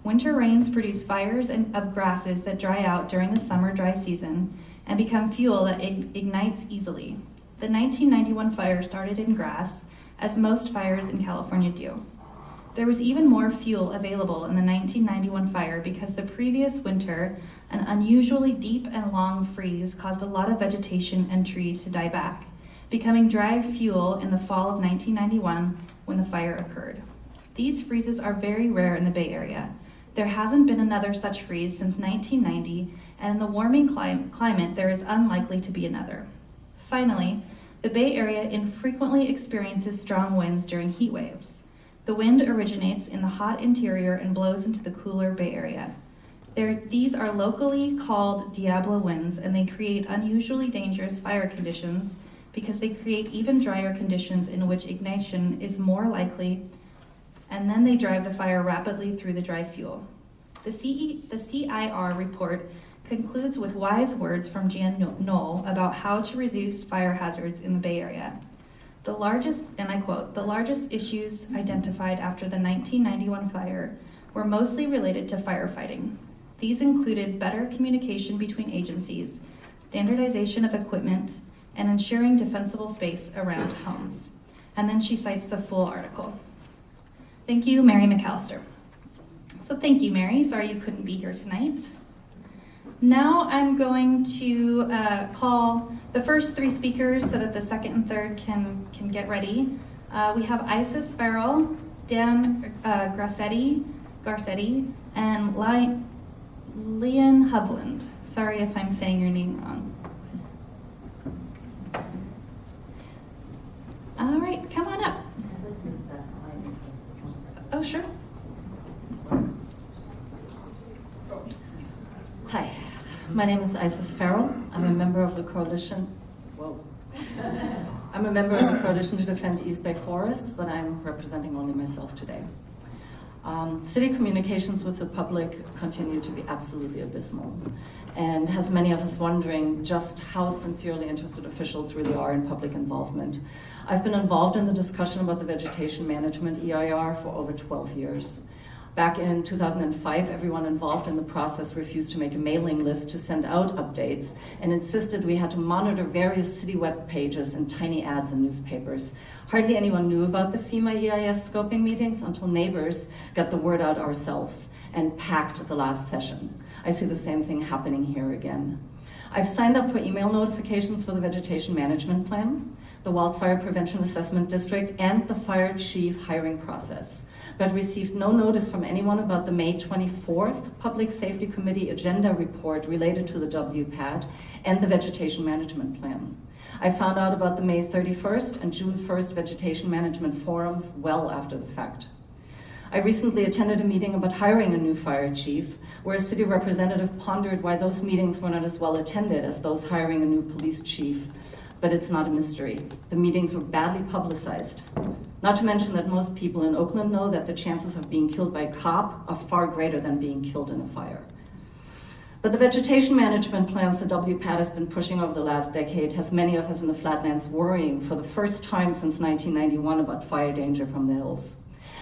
Winter rains produce fires of grasses that dry out during the summer dry season and become fuel that ignites easily. The 1991 fire started in grass, as most fires in California do. There was even more fuel available in the 1991 fire because the previous winter, an unusually deep and long freeze caused a lot of vegetation and trees to die back, becoming dry fuel in the fall of 1991 when the fire occurred. These freezes are very rare in the Bay Area. There hasn't been another such freeze since 1990, and in the warming climate, there is unlikely to be another. Finally, the Bay Area infrequently experiences strong winds during heat waves. The wind originates in the hot interior and blows into the cooler Bay Area. These are locally called Diablo winds, and they create unusually dangerous fire conditions because they create even drier conditions in which ignition is more likely, and then they drive the fire rapidly through the dry fuel. The CIR report concludes with wise words from Jan Knoll about how to reduce fire hazards in the Bay Area. The largest, and I quote, "The largest issues identified after the 1991 fire were mostly related to firefighting. These included better communication between agencies, standardization of equipment, and ensuring defensible space around homes." And then she cites the full article. Thank you, Mary McAllister. So thank you, Mary. Sorry you couldn't be here tonight. Now I'm going to call the first three speakers so that the second and third can get ready. We have Isis Farrell, Dan Garcetti, and Leon Hovland. Sorry if I'm saying your name wrong. All right, come on up. Oh, sure. Hi, my name is Isis Farrell. I'm a member of the coalition. I'm a member of the coalition to defend East Bay forests, but I'm representing only myself today. City communications with the public continue to be absolutely abysmal, and has many of us wondering just how sincerely interested officials really are in public involvement. I've been involved in the discussion about the Vegetation Management EIR for over 12 years. Back in 2005, everyone involved in the process refused to make a mailing list to send out updates and insisted we had to monitor various city web pages and tiny ads in newspapers. Hardly anyone knew about the FEMA EIS scoping meetings until neighbors got the word out ourselves and packed the last session. I see the same thing happening here again. I've signed up for email notifications for the Vegetation Management Plan, the Wildfire Prevention Assessment District, and the fire chief hiring process, but received no notice from anyone about the May 24th Public Safety Committee agenda report related to the WPAD and the Vegetation Management Plan. I found out about the May 31st and June 1st Vegetation Management Forums well after the fact. I recently attended a meeting about hiring a new fire chief, where a city representative pondered why those meetings were not as well attended as those hiring a new police chief. But it's not a mystery. The meetings were badly publicized. Not to mention that most people in Oakland know that the chances of being killed by a cop are far greater than being killed in a fire. But the vegetation management plans the WPAD has been pushing over the last decade has many of us in the flatlands worrying for the first time since 1991 about fire danger from the hills.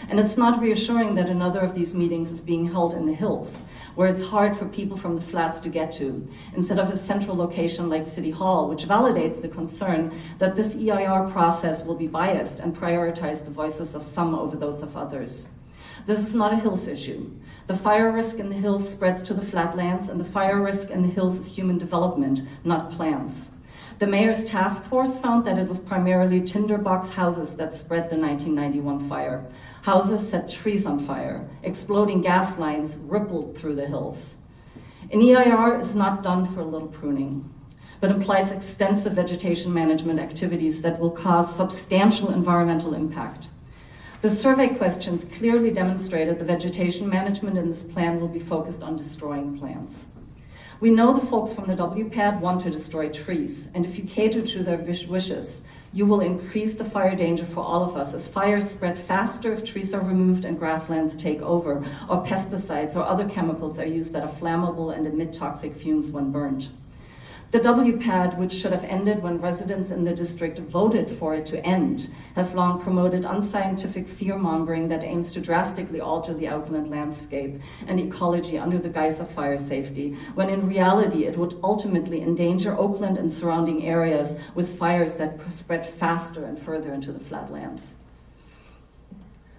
And it's not reassuring that another of these meetings is being held in the hills, where it's hard for people from the flats to get to, instead of a central location like City Hall, which validates the concern that this EIR process will be biased and prioritize the voices of some over those of others. This is not a hills issue. The fire risk in the hills spreads to the flatlands, and the fire risk in the hills is human development, not plans. The mayor's task force found that it was primarily tinderbox houses that spread the 1991 fire. Houses set trees on fire. Exploding gas lines rippled through the hills. An EIR is not done for a little pruning, but implies extensive vegetation management activities that will cause substantial environmental impact. The survey questions clearly demonstrated the vegetation management in this plan will be focused on destroying plants. We know the folks from the WPAD want to destroy trees, and if you cater to their wishes, you will increase the fire danger for all of us as fires spread faster if trees are removed and grasslands take over, or pesticides or other chemicals are used that are flammable and emit toxic fumes when burned. The WPAD, which should have ended when residents in the district voted for it to end, has long promoted unscientific fear-mongering that aims to drastically alter the Oakland landscape and ecology under the guise of fire safety, when in reality it would ultimately endanger Oakland and surrounding areas with fires that spread faster and further into the flatlands.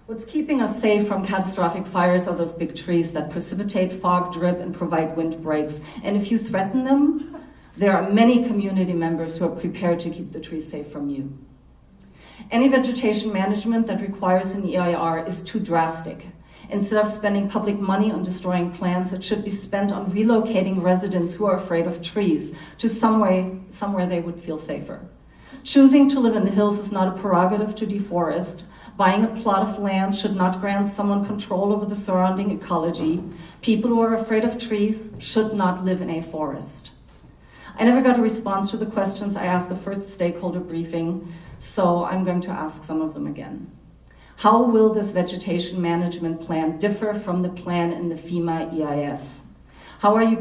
What's keeping us safe from catastrophic fires are those big trees that precipitate fog, drip, and provide wind breaks. And if you threaten them, there are many community members who are prepared to keep the trees safe from you. Any vegetation management that requires an EIR is too drastic. Instead of spending public money on destroying plants, it should be spent on relocating residents who are afraid of trees to somewhere they would feel safer. Choosing to live in the hills is not a prerogative to deforest. Buying a plot of land should not grant someone control over the surrounding ecology. People who are afraid of trees should not live in a forest. I never got a response to the questions I asked the first stakeholder briefing, so I'm going to ask some of them again. How will this vegetation management plan differ from the plan in the FEMA EIS? How are you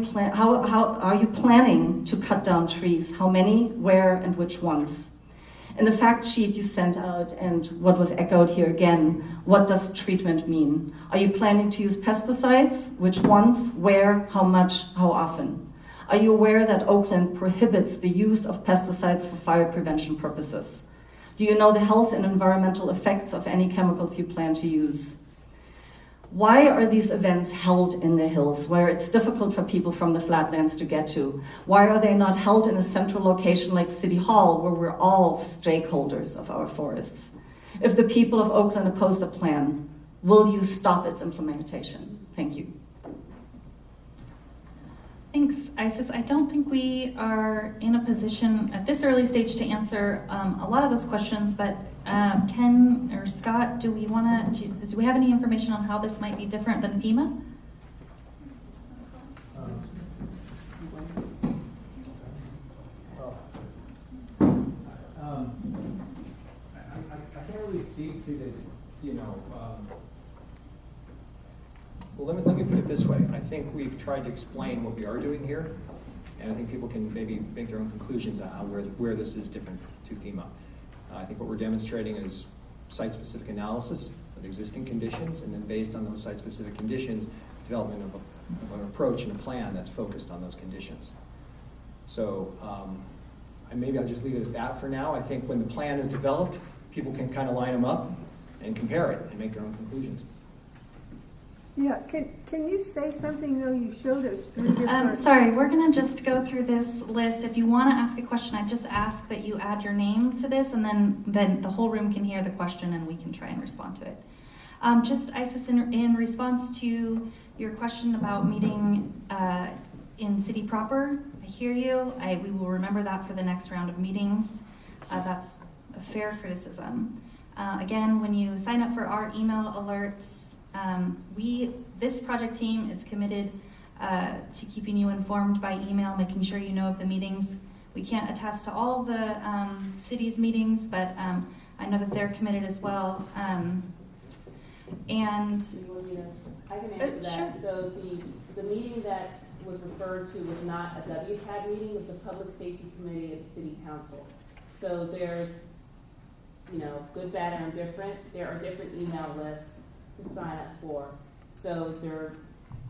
planning to cut down trees? How many, where, and which ones? In the fact sheet you sent out and what was echoed here again, what does treatment mean? Are you planning to use pesticides? Which ones, where, how much, how often? Are you aware that Oakland prohibits the use of pesticides for fire prevention purposes? Do you know the health and environmental effects of any chemicals you plan to use? Why are these events held in the hills, where it's difficult for people from the flatlands to get to? Why are they not held in a central location like City Hall, where we're all stakeholders of our forests? If the people of Oakland oppose the plan, will you stop its implementation? Thank you. Thanks, Isis. I don't think we are in a position at this early stage to answer a lot of those questions, but Ken or Scott, do we have any information on how this might be different than FEMA? I can't really speak to the, Well, let me put it this way. I think we've tried to explain what we are doing here, and I think people can maybe make their own conclusions on where this is different to FEMA. I think what we're demonstrating is site-specific analysis of existing conditions, and then based on those site-specific conditions, development of an approach and a plan that's focused on those conditions. So maybe I'll just leave it at that for now. I think when the plan is developed, people can kind of line them up and compare it and make their own conclusions. Yeah, can you say something, though? You showed us 3 different... Sorry, we're going to just go through this list. If you want to ask a question, I just ask that you add your name to this, and then the whole room can hear the question and we can try and respond to it. Just, Isis, in response to your question about meeting in city proper, I hear you. We will remember that for the next round of meetings. That's a fair criticism. Again, when you sign up for our email alerts, this project team is committed to keeping you informed by email, making sure you know of the meetings. We can't attest to all of the city's meetings, but I know that they're committed as well. And I can answer that. Sure. So the meeting that was referred to was not a WPAD meeting, it was the Public Safety Committee of the City Council. So there's, good, bad, and indifferent. There are different email lists to sign up for. So there are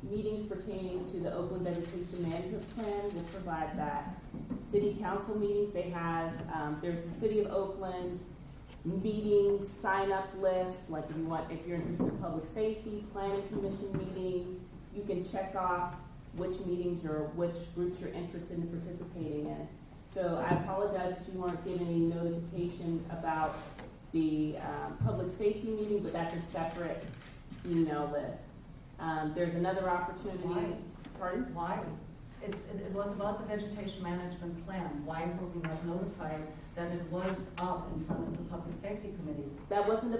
meetings pertaining to the Oakland Vegetation Management Plan will provide that. City council meetings, they have, there's the City of Oakland meetings, sign-up lists, like if you're interested in public safety, planning commission meetings, you can check off which meetings or which groups you're interested in participating in. So I apologize that you weren't given any notification about, the public safety meeting, but that's a separate email list. There's another opportunity. Why? Pardon? Why? It was about the vegetation management plan. Why were we not notified that it was up in front of the public safety committee? That wasn't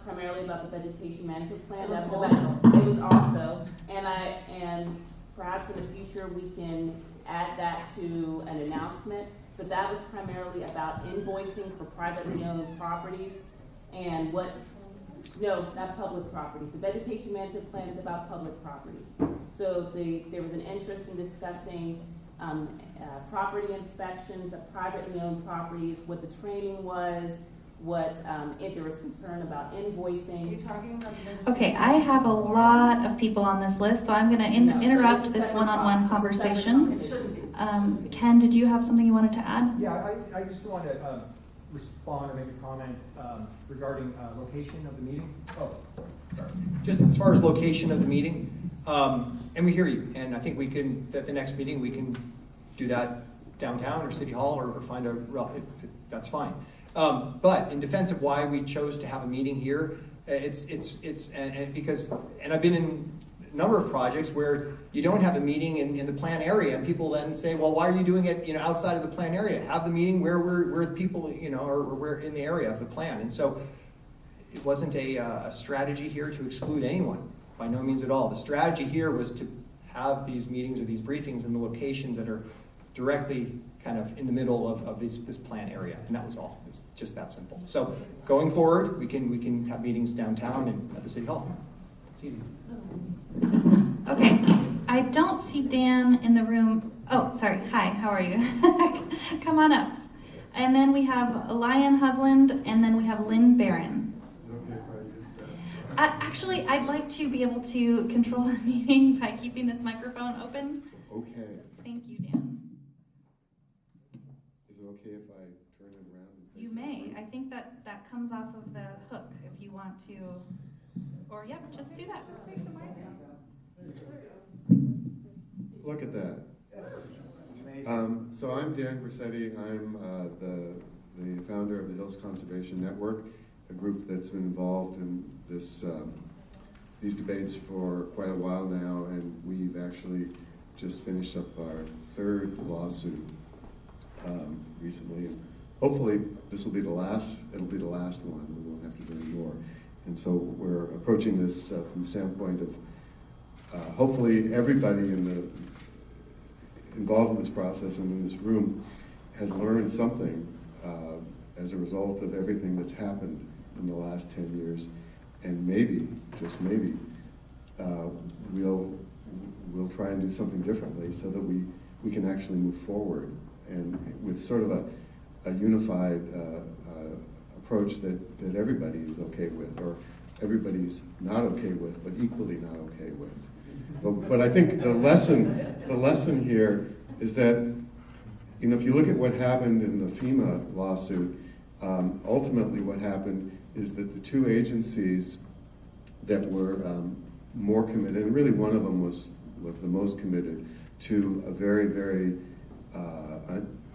primarily about the vegetation management plan. It was That was also. about, it was also, and perhaps in the future we can add that to an announcement. But that was primarily about invoicing for privately owned properties and no, not public properties. The vegetation management plan is about public properties. So there was an interest in discussing property inspections of privately owned properties, what the training was, if there was concern about invoicing. Are you talking about the vegetation? Okay, I have a lot of people on this list, so I'm going to No, interrupt it's a this separate one-on-one process. It's a separate conversation. It shouldn't be. Ken, did you have something you wanted to add? Yeah, I just want to respond or make a comment regarding location of the meeting. Oh, sorry. Just as far as location of the meeting, and we hear you, and I think we can, at the next meeting, we can do that downtown or City Hall or find that's fine. But in defense of why we chose to have a meeting here, it's because I've been in a number of projects where you don't have a meeting in the plan area, and people then say, well, why are you doing it, outside of the plan area? Have the meeting where the people, or we're in the area of the plan. And so it wasn't a strategy here to exclude anyone, by no means at all. The strategy here was to have these meetings or these briefings in the locations that are directly kind of in the middle of this plan area, and that was all. It was just that simple. So going forward, we can have meetings downtown and at the City Hall. It's easy. Okay, I don't see Dan in the room. Oh, sorry. Hi, how are you? Come on up. And then we have Lion Hovland, and then we have Lynn Barron. Actually, I'd like to be able to control the meeting by keeping this microphone open. Okay. Thank you, Dan. Is it okay if I turn it around? And face You the may. screen? I think that comes off of the hook if you want to. Or, yeah, just do that. Look at that. So I'm Dan Grissetti. I'm the founder of the Hills Conservation Network, a group that's been involved in these debates for quite a while now, and we've actually just finished up our third lawsuit recently. And hopefully this will be the last. It'll be the last one. We won't have to do any more. And so we're approaching this from the standpoint of hopefully everybody involved in this process and in this room has learned something as a result of everything that's happened in the last 10 years. And maybe, just maybe, we'll try and do something differently so that we can actually move forward and with sort of a unified approach that everybody is okay with, or everybody's not okay with, but equally not okay with. But I think the lesson here is that, if you look at what happened in the FEMA lawsuit, ultimately what happened is that the two agencies that were more committed, and really one of them was the most committed to a very, very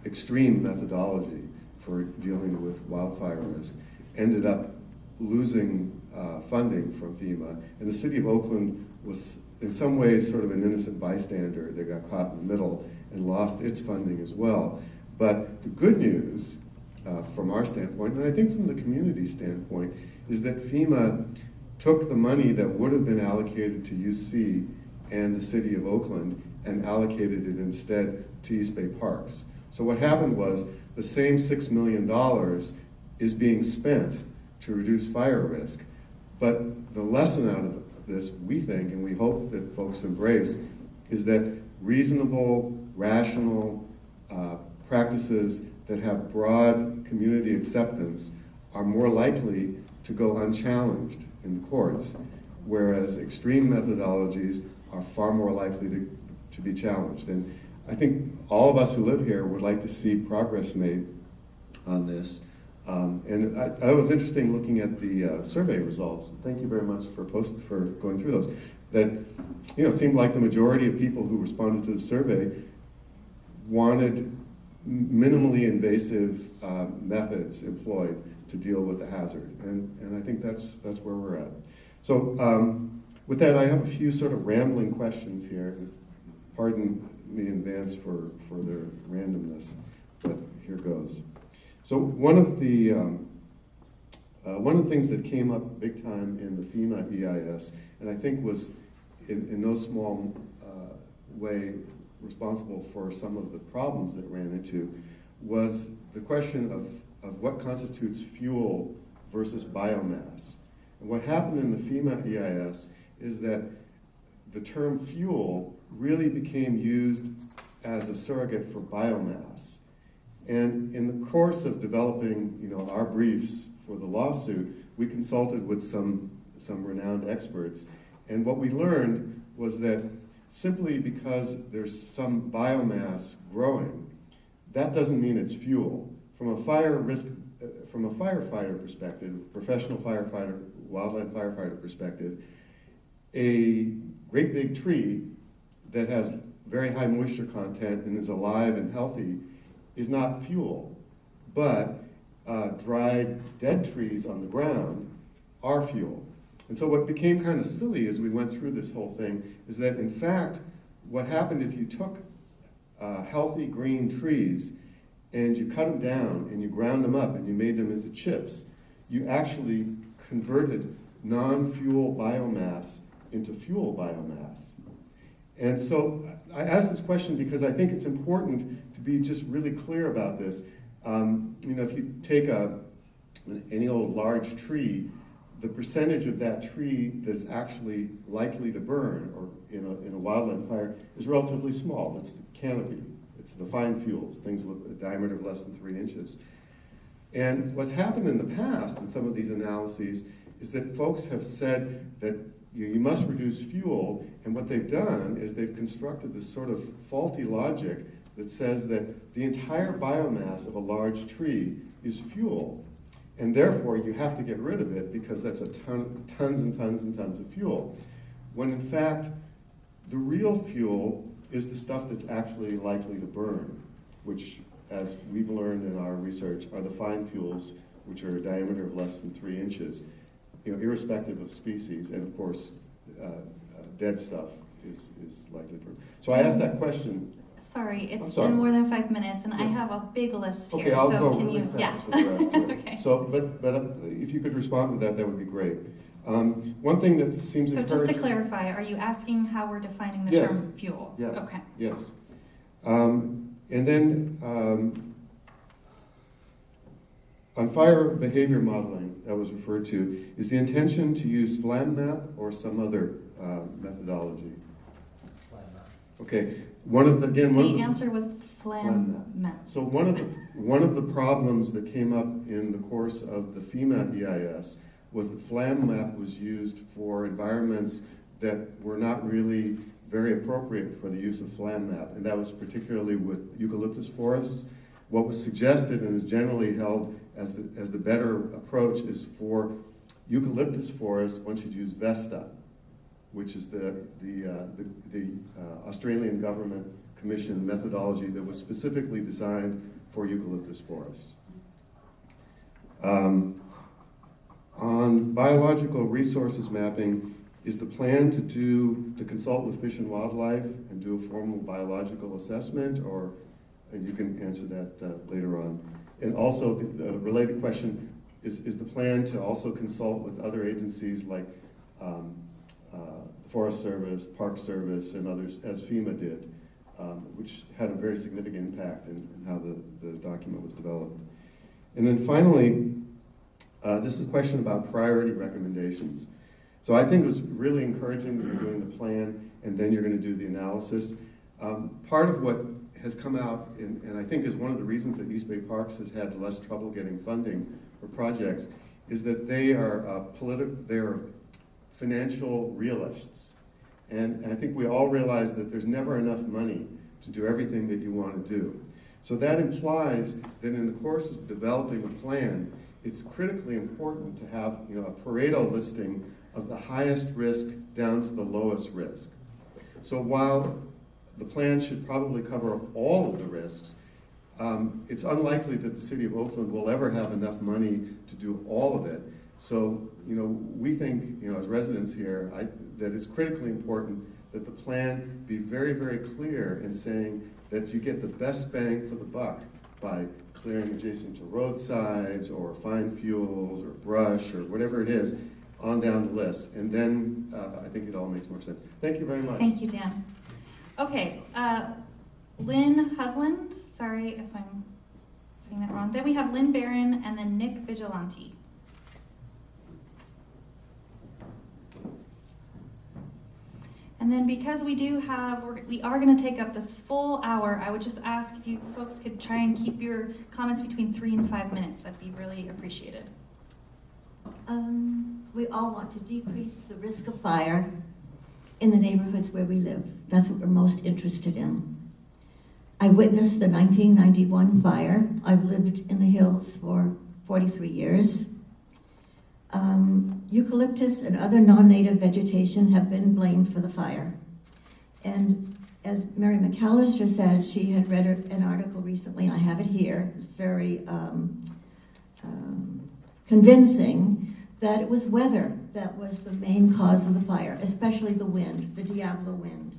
extreme methodology for dealing with wildfire risk, ended up losing funding from FEMA, and the city of Oakland was in some ways sort of an innocent bystander that got caught in the middle and lost its funding as well. But the good news from our standpoint, and I think from the community standpoint, is that FEMA took the money that would have been allocated to UC and the city of Oakland and allocated it instead to East Bay Parks. So what happened was the same $6 million is being spent to reduce fire risk. But the lesson out of this, we think, and we hope that folks embrace, is that reasonable, rational practices that have broad community acceptance are more likely to go unchallenged in the courts, whereas extreme methodologies are far more likely to be challenged. And I think all of us who live here would like to see progress made on this. And I was interesting looking at the survey results. Thank you very much for going through those. That, it seemed like the majority of people who responded to the survey wanted minimally invasive methods employed to deal with the hazard. And I think that's where we're at. So with that, I have a few sort of rambling questions here. Pardon me in advance for their randomness, but here goes. So one of the things that came up big time in the FEMA EIS, and I think was in no small way responsible for some of the problems that ran into, was the question of what constitutes fuel versus biomass. And what happened in the FEMA EIS is that the term fuel really became used as a surrogate for biomass. And in the course of developing, our briefs for the lawsuit, we consulted with some renowned experts. And what we learned was that simply because there's some biomass growing, that doesn't mean it's fuel. From a firefighter perspective, professional firefighter, wildland firefighter perspective, a great big tree that has very high moisture content and is alive and healthy is not fuel. But dried, dead trees on the ground are fuel. And so what became kind of silly as we went through this whole thing is that, in fact, what happened if you took healthy green trees and you cut them down and you ground them up and you made them into chips, you actually converted non-fuel biomass into fuel biomass. And so I asked this question because I think it's important to be just really clear about this. If you take any old large tree, the percentage of that tree that's actually likely to burn or in a wildland fire is relatively small. It's the canopy. It's the fine fuels, things with a diameter of less than 3 inches. And what's happened in the past in some of these analyses is that folks have said that you must reduce fuel, and what they've done is they've constructed this sort of faulty logic that says that the entire biomass of a large tree is fuel, and therefore you have to get rid of it because that's tons and tons and tons of fuel. When in fact, the real fuel is the stuff that's actually likely to burn, which, as we've learned in our research, are the fine fuels, which are a diameter of less than 3 inches, irrespective of species, and of course, dead stuff is likely to burn. So I asked that question. Sorry, it's been more than 5 minutes, and I have a big list here. Okay, I'll so go can really you? fast for the rest here. Okay. So, but if you could respond to that, that would be great. One thing that seems So encouraging. just to clarify, are you asking how we're defining the Yes. term fuel? Yes. Okay. Yes. And then on fire behavior modeling that was referred to, is the intention to use FlamMap or some other methodology? Okay. The answer was FlamMap. So one of the problems that came up in the course of the FEMA EIS was that FlamMap was used for environments that were not really very appropriate for the use of FlamMap, and that was particularly with eucalyptus forests. What was suggested and is generally held as the better approach is for eucalyptus forests, one should use Vesta, which is the Australian government commission methodology that was specifically designed for eucalyptus forests. On biological resources mapping, is the plan to consult with Fish and Wildlife and do a formal biological assessment, or and you can answer that later on. And also, the related question, is the plan to also consult with other agencies like the Forest Service, Park Service, and others, as FEMA did, which had a very significant impact in how the document was developed. And then finally, this is a question about priority recommendations. So I think it was really encouraging that you're doing the plan and then you're going to do the analysis. Part of what has come out, and I think is one of the reasons that East Bay Parks has had less trouble getting funding for projects, is that they are they're financial realists. And I think we all realize that there's never enough money to do everything that you want to do. So that implies that in the course of developing a plan, it's critically important to have a Pareto listing of the highest risk down to the lowest risk. So while the plan should probably cover all of the risks, It's unlikely that the city of Oakland will ever have enough money to do all of it. So, we think, as residents here, that it's critically important that the plan be very, very clear in saying that you get the best bang for the buck by clearing adjacent to roadsides or fine fuels or brush or whatever it is on down the list. And then I think it all makes more sense. Thank you very much. Thank you, Dan. Okay, Lynn Hovland, sorry if I'm saying that wrong. Then we have Lynn Barron and then Nick Vigilante. And then because we are going to take up this full hour, I would just ask if you folks could try and keep your comments between 3 and 5 minutes. That'd be really appreciated. We all want to decrease the risk of fire in the neighborhoods where we live. That's what we're most interested in. I witnessed the 1991 fire. I've lived in the hills for 43 years. Eucalyptus and other non-native vegetation have been blamed for the fire. And as Mary McAllister said, she had read an article recently, I have it here, it's very convincing, that it was weather that was the main cause of the fire, especially the wind, the Diablo wind.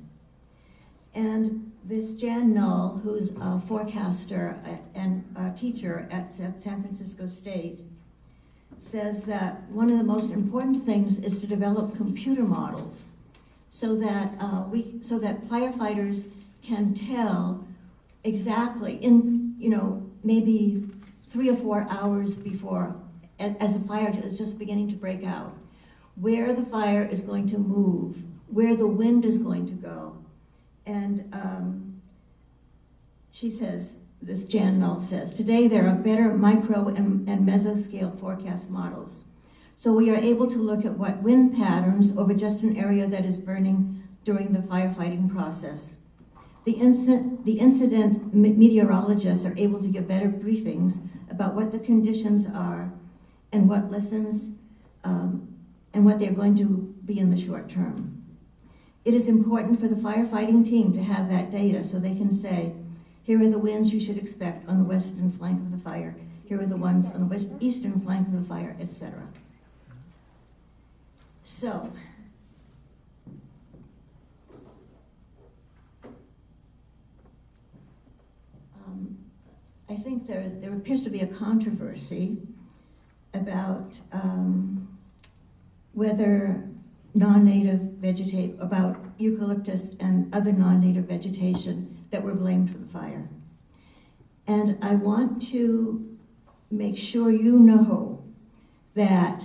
And this Jan Null, who's a forecaster and a teacher at San Francisco State, says that one of the most important things is to develop computer models so that firefighters can tell exactly in maybe 3 or 4 hours before, as the fire is just beginning to break out, where the fire is going to move, where the wind is going to go. And she says, this Jan Null says, today there are better micro and mesoscale forecast models. So we are able to look at what wind patterns over just an area that is burning during the firefighting process. The incident meteorologists are able to give better briefings about what the conditions are and what lessons and what they're going to be in the short term. It is important for the firefighting team to have that data so they can say, here are the winds you should expect on the western flank of the fire. Here are the ones on the eastern flank of the fire, etc. So, I think there appears to be a controversy about whether non-native vegetation, about eucalyptus and other non-native vegetation that were blamed for the fire. And I want to make sure you know that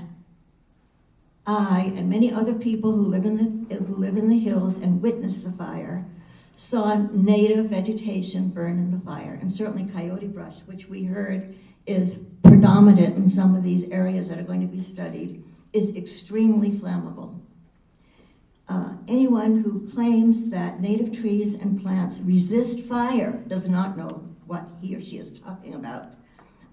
I and many other people who live in the hills and witnessed the fire saw native vegetation burn in the fire, and certainly coyote brush, which we heard is predominant in some of these areas that are going to be studied, is extremely flammable. Anyone who claims that native trees and plants resist fire does not know what he or she is talking about.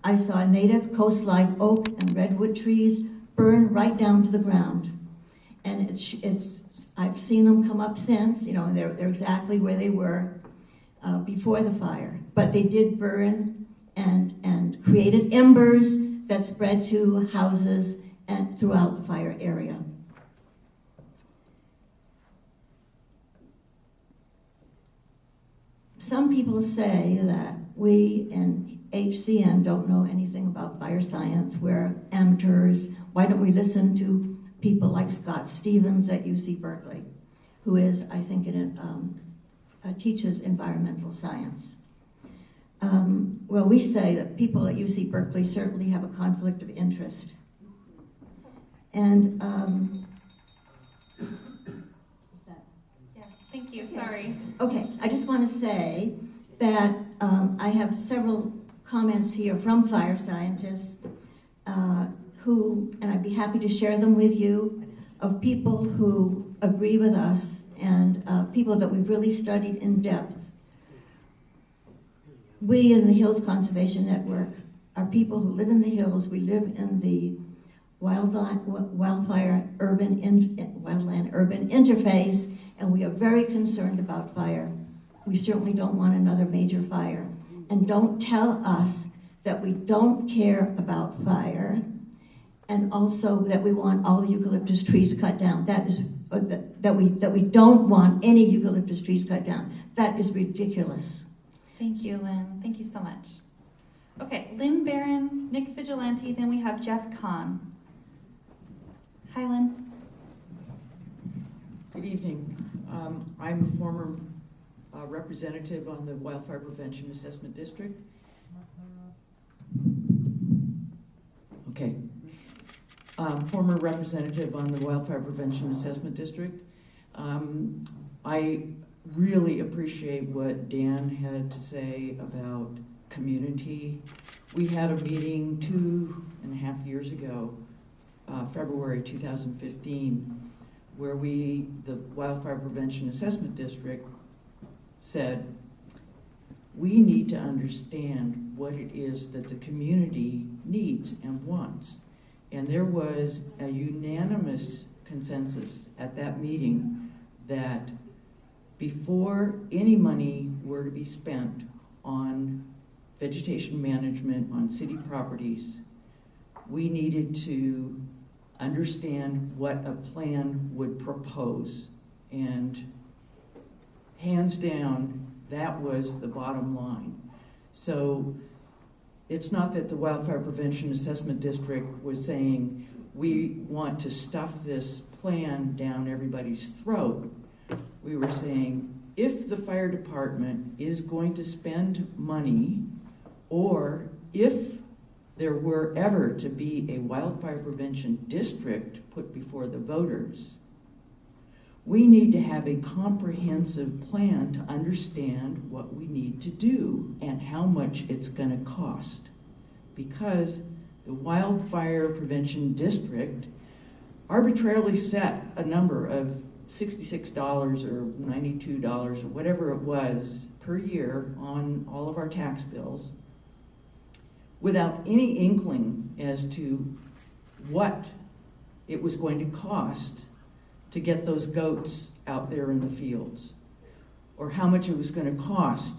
I saw native coastline oak and redwood trees burn right down to the ground. And I've seen them come up since, and they're exactly where they were before the fire. But they did burn and created embers that spread to houses and throughout the fire area. Some people say that we in HCN don't know anything about fire science. We're amateurs. Why don't we listen to people like Scott Stevens at UC Berkeley, who is, I think, teaches environmental science. Well, we say that people at UC Berkeley certainly have a conflict of interest. And Thank you, sorry. okay, I just want to say that I have several comments here from fire scientists and I'd be happy to share them with you, of people who agree with us and people that we've really studied in depth. We in the Hills Conservation Network are people who live in the hills. We live in the wildland urban interface, and we are very concerned about fire. We certainly don't want another major fire. And don't tell us that we don't care about fire, and also that we want all the eucalyptus trees cut down. That is, that we don't want any eucalyptus trees cut down. That is ridiculous. Thank you, Lynn. Thank you so much. Okay, Lynn Barron, Nick Vigilante, then we have Jeff Kahn. Hi, Lynn. Good evening. I'm a former representative on the Wildfire Prevention Assessment District. Okay. Former representative on the Wildfire Prevention Assessment District. I really appreciate what Dan had to say about community. We had a meeting 2.5 years ago, February 2015, where the Wildfire Prevention Assessment District said, we need to understand what it is that the community needs and wants. And there was a unanimous consensus at that meeting that before any money were to be spent on vegetation management on city properties, we needed to understand what a plan would propose. And hands down, that was the bottom line. So it's not that the Wildfire Prevention Assessment District was saying, we want to stuff this plan down everybody's throat. We were saying, if the fire department is going to spend money, or if there were ever to be a wildfire prevention district put before the voters, we need to have a comprehensive plan to understand what we need to do and how much it's going to cost. Because the Wildfire Prevention District arbitrarily set a number of $66 or $92 or whatever it was per year on all of our tax bills without any inkling as to what it was going to cost to get those goats out there in the fields, or how much it was going to cost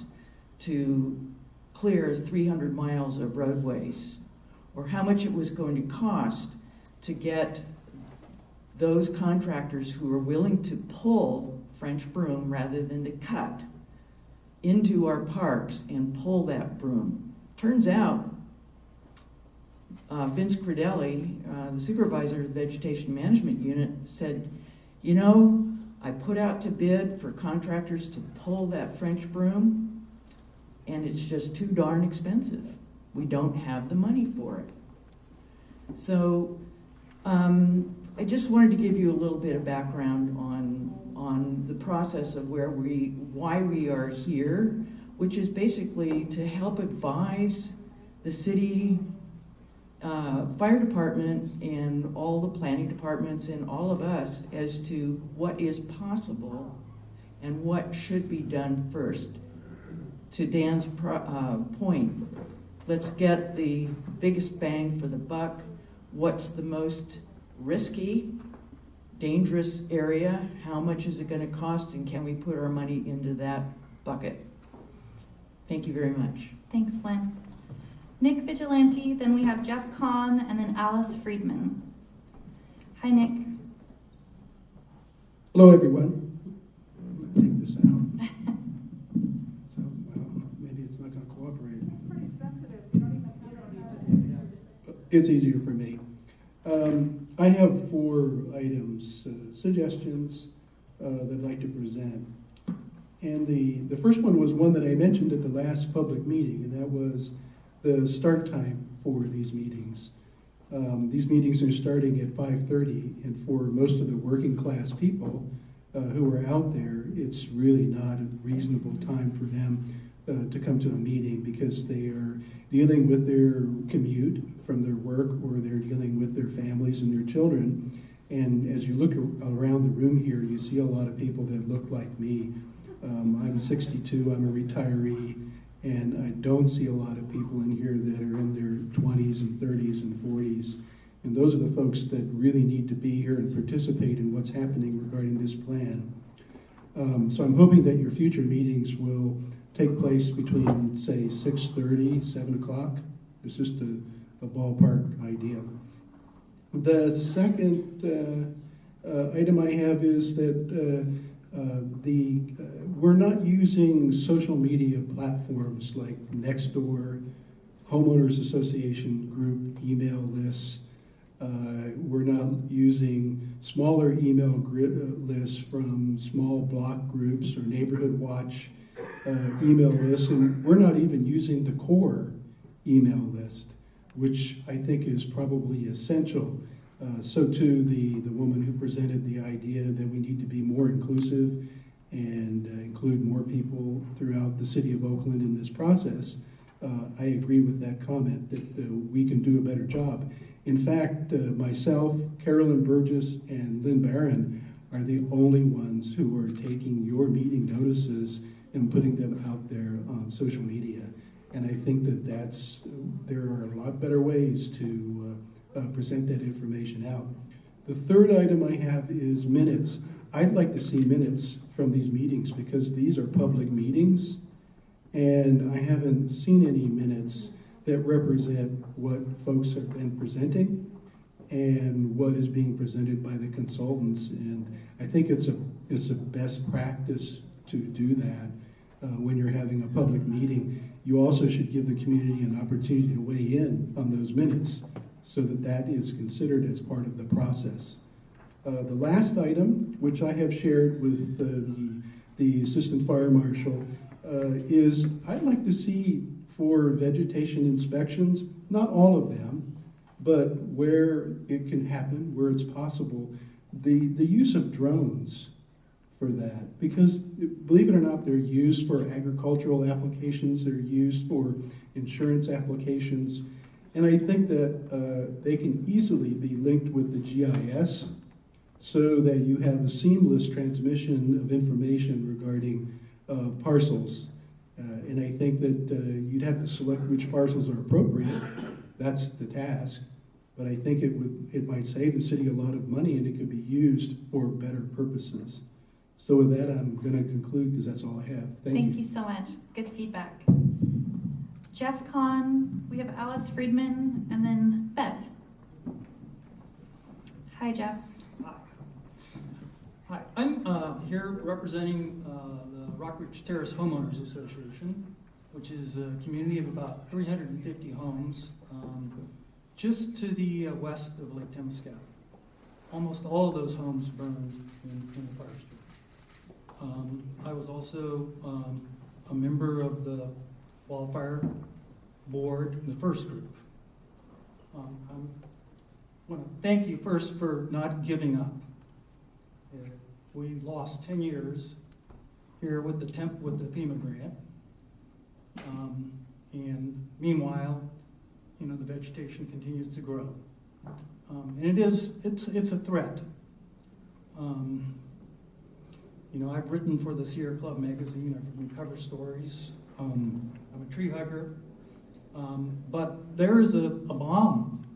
to clear 300 miles of roadways, or how much it was going to cost to get those contractors who are willing to pull French broom rather than to cut into our parks and pull that broom. Turns out, Vince Credelli, the supervisor of the Vegetation Management Unit, said, you know, I put out to bid for contractors to pull that French broom, and it's just too darn expensive. We don't have the money for it. So I just wanted to give you a little bit of background on the process of why we are here, which is basically to help advise the city fire department and all the planning departments and all of us as to what is possible and what should be done first. To Dan's point, let's get the biggest bang for the buck. What's the most risky, dangerous area? How much is it going to cost, and can we put our money into that bucket? Thank you very much. Thanks, Lynn. Nick Vigilante, then we have Jeff Kahn, and then Alice Friedman. Hi, Nick. Hello, everyone. I'm going to take this out. So, well, maybe it's not going to cooperate. It's pretty sensitive. You don't need to take it. It's easier for me. I have 4 items, suggestions that I'd like to present. And the first one was one that I mentioned at the last public meeting, and that was the start time for these meetings. These meetings are starting at 5:30, and for most of the working class people who are out there, it's really not a reasonable time for them to come to a meeting, because they are dealing with their commute from their work, or they're dealing with their families and their children. And as you look around the room here, you see a lot of people that look like me. I'm 62, I'm a retiree, and I don't see a lot of people in here that are in their 20s and 30s and 40s. And those are the folks that really need to be here and participate in what's happening regarding this plan. So I'm hoping that your future meetings will take place between, say, 6:30, 7 o'clock. It's just a ballpark idea. The second item I have is that we're not using social media platforms like Nextdoor, Homeowners Association group email lists. We're not using smaller email lists from small block groups or neighborhood watch email lists, and we're not even using the core email list, which I think is probably essential. So too, the woman who presented the idea that we need to be more inclusive and include more people throughout the city of Oakland in this process. I agree with that comment that we can do a better job. In fact, myself, Carolyn Burgess, and Lynn Barron are the only ones who are taking your meeting notices and putting them out there on social media. And I think that there are a lot better ways to present that information out. The third item I have is minutes. I'd like to see minutes from these meetings because these are public meetings, and I haven't seen any minutes that represent what folks have been presenting and what is being presented by the consultants. And I think it's a best practice to do that when you're having a public meeting. You also should give the community an opportunity to weigh in on those minutes so that is considered as part of the process. The last item, which I have shared with the Assistant Fire Marshal, is I'd like to see for vegetation inspections, not all of them, but where it can happen, where it's possible, the use of drones for that. Because believe it or not, they're used for agricultural applications, they're used for insurance applications, and I think that they can easily be linked with the GIS so that you have a seamless transmission of information regarding parcels. And I think that you'd have to select which parcels are appropriate. That's the task. But I think it might save the city a lot of money, and it could be used for better purposes. So with that, I'm going to conclude because that's all I have. Thank you. Thank you so much. It's good feedback. Jeff Kahn, we have Alice Friedman, and then Bev. Hi, Jeff. Hi, I'm here representing the Rockridge Terrace Homeowners Association, which is a community of about 350 homes just to the west of Lake Temescal. Almost all of those homes burned in the fire street. I was also a member of the Wildfire board in the first group. I want to thank you first for not giving up. We lost 10 years here with the FEMA grant, and meanwhile, the vegetation continues to grow, and it's a threat. I've written for the Sierra Club magazine. I've written cover stories. I'm a tree hugger, but there is a bomb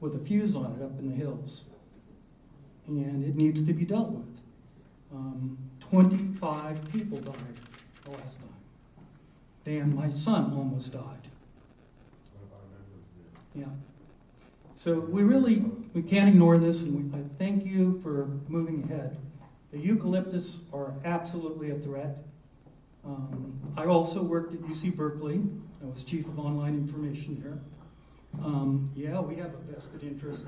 with a fuse on it up in the hills, and it needs to be dealt with. 25 people died the last time. Dan, my son, almost died. Yeah. So we can't ignore this, and I thank you for moving ahead. The eucalyptus are absolutely a threat. I also worked at UC Berkeley. I was chief of online information there. Yeah, we have a vested interest.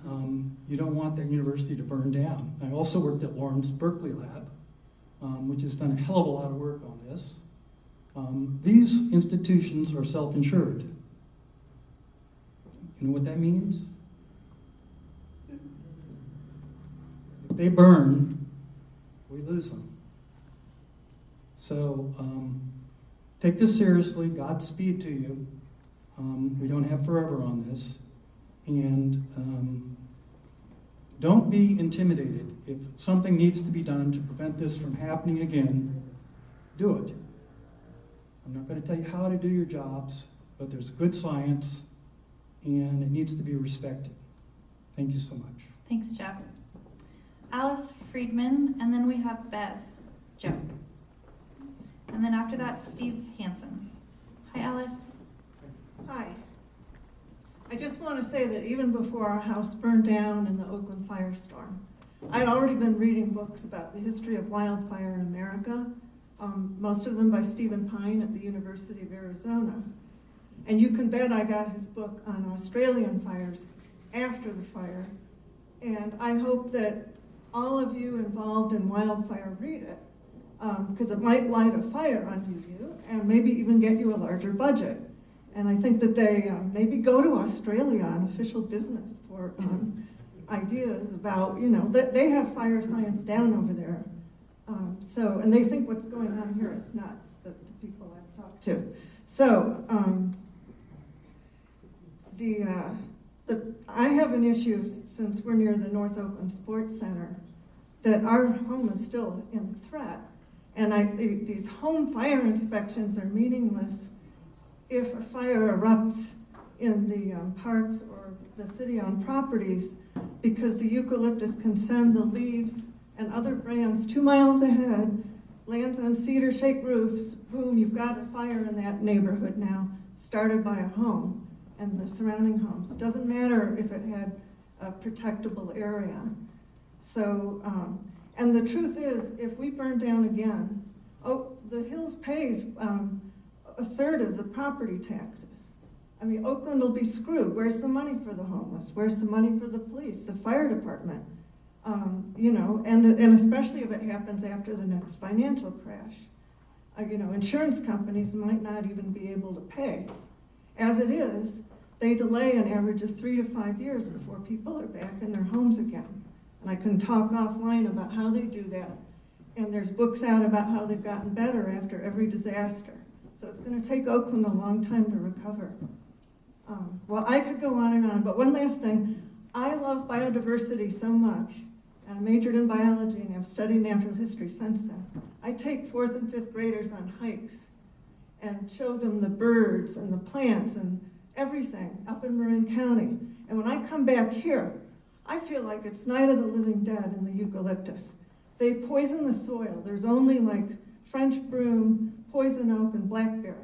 You don't want that university to burn down. I also worked at Lawrence Berkeley Lab, which has done a hell of a lot of work on this. These institutions are self-insured. You know what that means? If they burn, we lose them. So take this seriously. Godspeed to you. We don't have forever on this. And don't be intimidated. If something needs to be done to prevent this from happening again, do it. I'm not going to tell you how to do your jobs, but there's good science, and it needs to be respected. Thank you so much. Thanks, Jeff. Alice Friedman, and then we have Bev. Joe. And then after that, Steve Hansen. Hi, Alice. Hi. I just want to say that even before our house burned down in the Oakland firestorm, I'd already been reading books about the history of wildfire in America, most of them by Stephen Pine at the University of Arizona. And you can bet I got his book on Australian fires after the fire. And I hope that all of you involved in wildfire read it, because it might light a fire under you and maybe even get you a larger budget. And I think that they maybe go to Australia on official business for ideas about, that they have fire science down over there. And they think what's going on here is nuts, the people I've talked to. So, I have an issue, since we're near the North Oakland Sports Center, that our home is still in threat. And these home fire inspections are meaningless if a fire erupts in the parks or the city-owned properties, because the eucalyptus can send the leaves and other brands 2 miles ahead, lands on cedar shake roofs, boom, you've got a fire in that neighborhood now, started by a home and the surrounding homes. It doesn't matter if it had a protectable area. So, and the truth is, if we burn down again, the Hills pays a third of the property taxes. I mean, Oakland will be screwed. Where's the money for the homeless? Where's the money for the police, the fire department? And especially if it happens after the next financial crash. Insurance companies might not even be able to pay. As it is, they delay an average of 3 to 5 years before people are back in their homes again. And I can talk offline about how they do that. And there's books out about how they've gotten better after every disaster. So it's going to take Oakland a long time to recover. Well, I could go on, but one last thing. I love biodiversity so much, and I majored in biology and have studied natural history since then. I take 4th and 5th graders on hikes and show them the birds and the plants and everything up in Marin County. And when I come back here, I feel like it's Night of the Living Dead in the eucalyptus. They poison the soil. There's only like French broom, poison oak, and blackberries.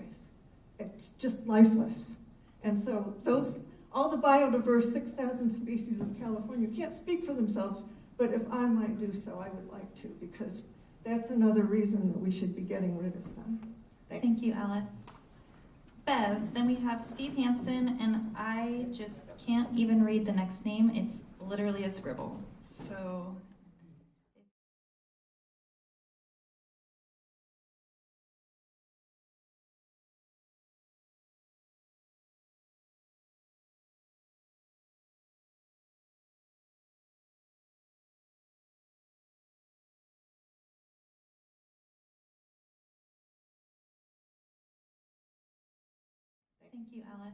It's just lifeless. And so all the biodiverse 6,000 species of California can't speak for themselves, but if I might do so, I would like to, because that's another reason that we should be getting rid of them. Thanks. Thank you, Alice. Bev, then we have Steve Hansen, and I just can't even read the next name. It's literally a scribble. So... Thank you, Alice.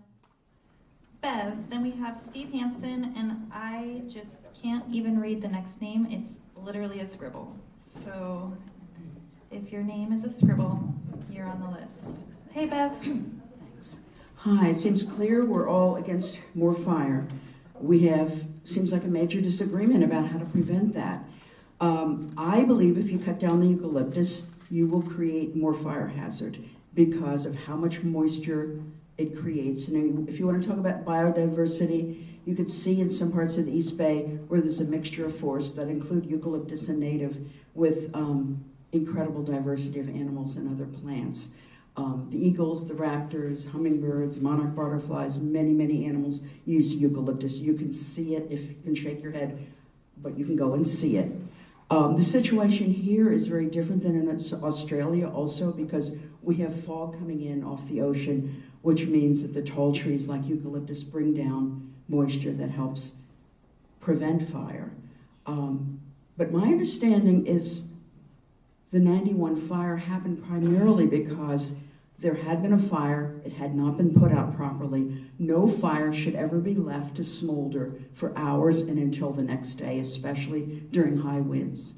Bev, then we have Steve Hansen, and I just can't even read the next name. It's literally a scribble. So if your name is a scribble, you're on the list. Hey, Bev. Thanks. Hi, it seems clear we're all against more fire. We have, seems like a major disagreement about how to prevent that. I believe if you cut down the eucalyptus, you will create more fire hazard because of how much moisture it creates. And if you want to talk about biodiversity, you could see in some parts of the East Bay where there's a mixture of forests that include eucalyptus and native with incredible diversity of animals and other plants. The eagles, the raptors, hummingbirds, monarch butterflies, many, many animals use eucalyptus. You can see it if you can shake your head, but you can go and see it. The situation here is very different than in Australia also, because we have fog coming in off the ocean, which means that the tall trees like eucalyptus bring down moisture that helps prevent fire. But my understanding is the 91 fire happened primarily because there had been a fire, it had not been put out properly. No fire should ever be left to smolder for hours and until the next day, especially during high winds.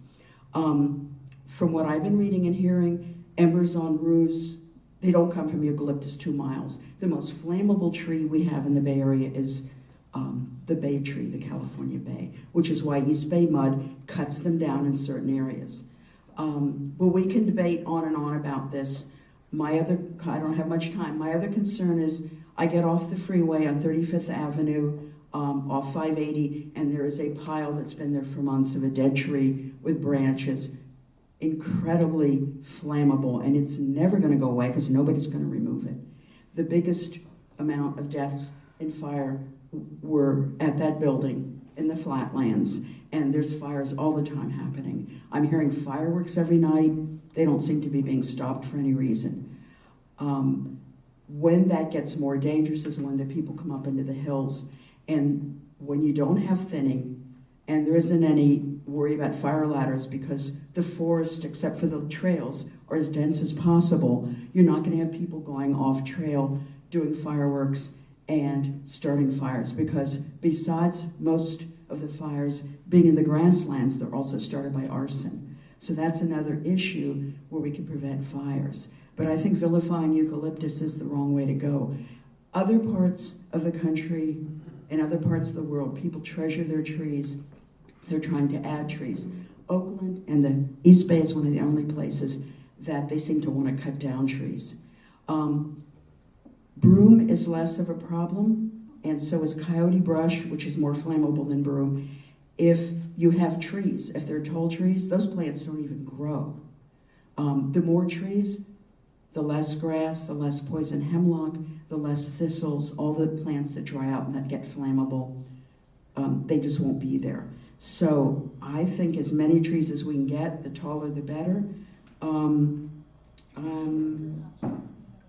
From what I've been reading and hearing, embers on roofs, they don't come from eucalyptus 2 miles. The most flammable tree we have in the Bay Area is the bay tree, the California bay, which is why East Bay mud cuts them down in certain areas. But we can debate on and on about this. I don't have much time. My other concern is I get off the freeway on 35th Avenue off 580, and there is a pile that's been there for months of a dead tree with branches, incredibly flammable, and it's never going to go away because nobody's going to remove it. The biggest amount of deaths in fire were at that building in the flatlands, and there's fires all the time happening. I'm hearing fireworks every night. They don't seem to be being stopped for any reason. When that gets more dangerous is when the people come up into the hills, and when you don't have thinning, and there isn't any worry about fire ladders because the forest, except for the trails, are as dense as possible, you're not going to have people going off trail doing fireworks and starting fires, because besides most of the fires being in the grasslands, they're also started by arson. So that's another issue where we can prevent fires. But I think vilifying eucalyptus is the wrong way to go. Other parts of the country and other parts of the world, people treasure their trees. They're trying to add trees. Oakland and the East Bay is one of the only places that they seem to want to cut down trees. Broom is less of a problem, and so is coyote brush, which is more flammable than broom. If you have trees, if they're tall trees, those plants don't even grow. The more trees, the less grass, the less poison hemlock, the less thistles, all the plants that dry out and that get flammable, they just won't be there. So I think as many trees as we can get, the taller the better.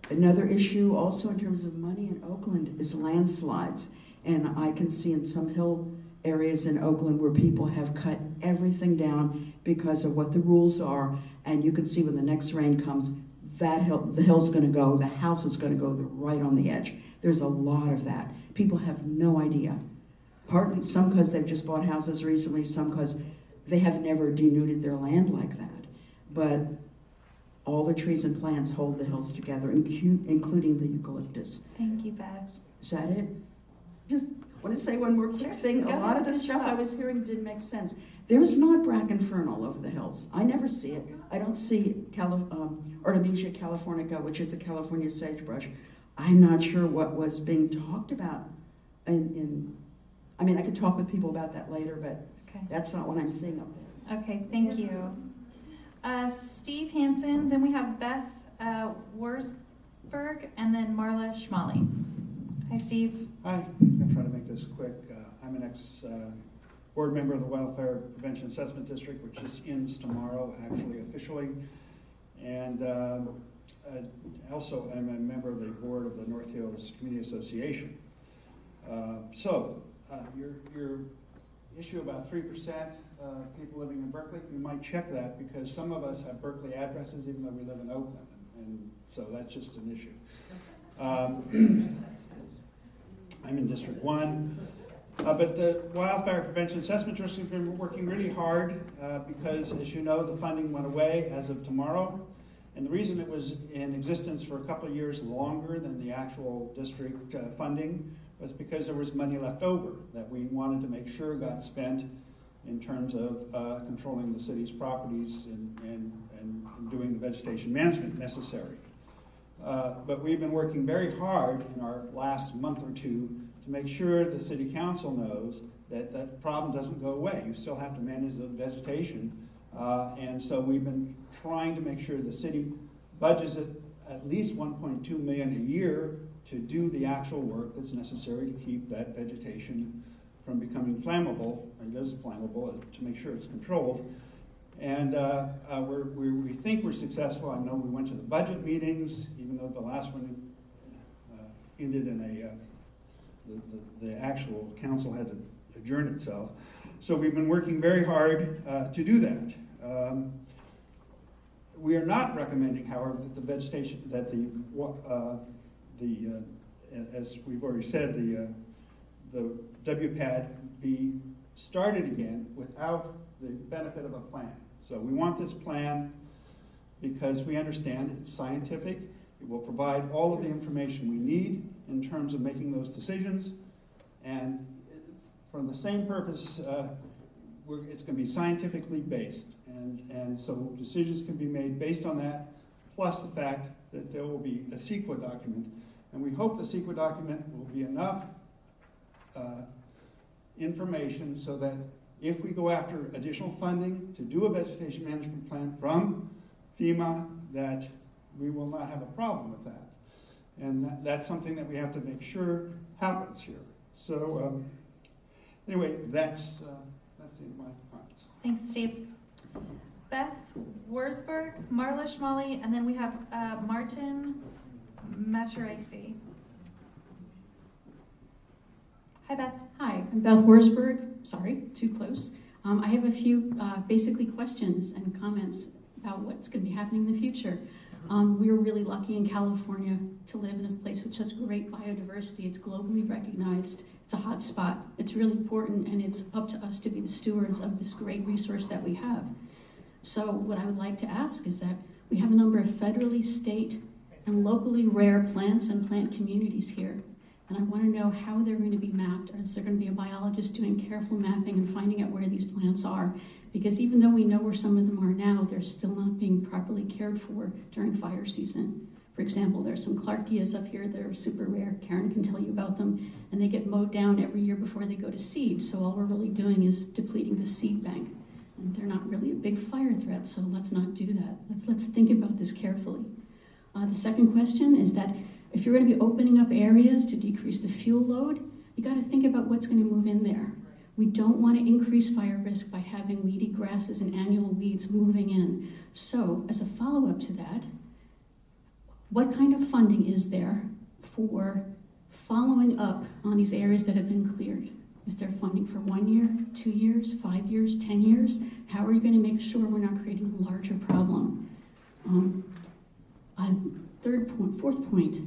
Another issue also in terms of money in Oakland is landslides. And I can see in some hill areas in Oakland where people have cut everything down because of what the rules are. And you can see when the next rain comes, the hill's going to go, the house is going to go right on the edge. There's a lot of that. People have no idea. Partly, some because they've just bought houses recently, some because they have never denuded their land like that. But all the trees and plants hold the hills together, including the eucalyptus. Thank you, Bev. Is that it? Just want to say one more quick thing. A lot of the stuff I was hearing didn't make sense. There is not bracken fernal over the hills. I never see it. I don't see Artemisia californica, which is the California sagebrush. I'm not sure what was being talked about I mean, I could talk with people about that later, but that's not what I'm seeing up there. Okay, thank you. Steve Hansen, then we have Beth Wurzberg, and then Marla Schmally. Hi, Steve. Hi, I'm going to try to make this quick. I'm an ex-board member of the Wildfire Prevention Assessment District, which just ends tomorrow, actually, officially. And also, I'm a member of the board of the North Hills Community Association. Your issue about 3% people living in Berkeley, you might check that because some of us have Berkeley addresses even though we live in Oakland, and so that's just an issue. I'm in District 1, but the Wildfire Prevention Assessment District has been working really hard because, as you know, the funding went away as of tomorrow, and the reason it was in existence for a couple of years longer than the actual district funding was because there was money left over that we wanted to make sure got spent in terms of controlling the city's properties and doing the vegetation management necessary. But we've been working very hard in our last month or two to make sure the city council knows that that problem doesn't go away. You still have to manage the vegetation. And so we've been trying to make sure the city budgets at least $1.2 million a year to do the actual work that's necessary to keep that vegetation from becoming flammable, and it is flammable, to make sure it's controlled. And we think we're successful. I know we went to the budget meetings, even though the last one ended in the actual council had to adjourn itself. So we've been working very hard to do that. We are not recommending, however, that the vegetation, that as we've already said, the WPAD be started again without the benefit of a plan. So we want this plan because we understand it's scientific. It will provide all of the information we need in terms of making those decisions. And for the same purpose, it's going to be scientifically based, and so decisions can be made based on that, plus the fact that there will be a CEQA document, and we hope the CEQA document will be enough information so that if we go after additional funding to do a vegetation management plan from FEMA, that we will not have a problem with that. And that's something that we have to make sure happens here. So anyway, that's the end of my comments. Thanks, Steve. Beth Worsberg, Marla Schmally, and then we have Martin Maturasi. Hi, Beth. Hi, I'm Beth Worsberg. Sorry, too close. I have a few basically questions and comments about what's going to be happening in the future. We're really lucky in California to live in a place with such great biodiversity. It's globally recognized. It's a hot spot. It's really important, and it's up to us to be the stewards of this great resource that we have. So what I would like to ask is that we have a number of federally, state, and locally rare plants and plant communities here. And I want to know how they're going to be mapped. Is there going to be a biologist doing careful mapping and finding out where these plants are? Because even though we know where some of them are now, they're still not being properly cared for during fire season. For example, there's some Clarkias up here that are super rare. Karen can tell you about them. And they get mowed down every year before they go to seed. So all we're really doing is depleting the seed bank. And they're not really a big fire threat, so let's not do that. Let's think about this carefully. The second question is that if you're going to be opening up areas to decrease the fuel load, you got to think about what's going to move in there. We don't want to increase fire risk by having weedy grasses and annual weeds moving in. So, as a follow-up to that, what kind of funding is there for following up on these areas that have been cleared? Is there funding for 1 year, 2 years, 5 years, 10 years? How are you going to make sure we're not creating a larger problem? Fourth point,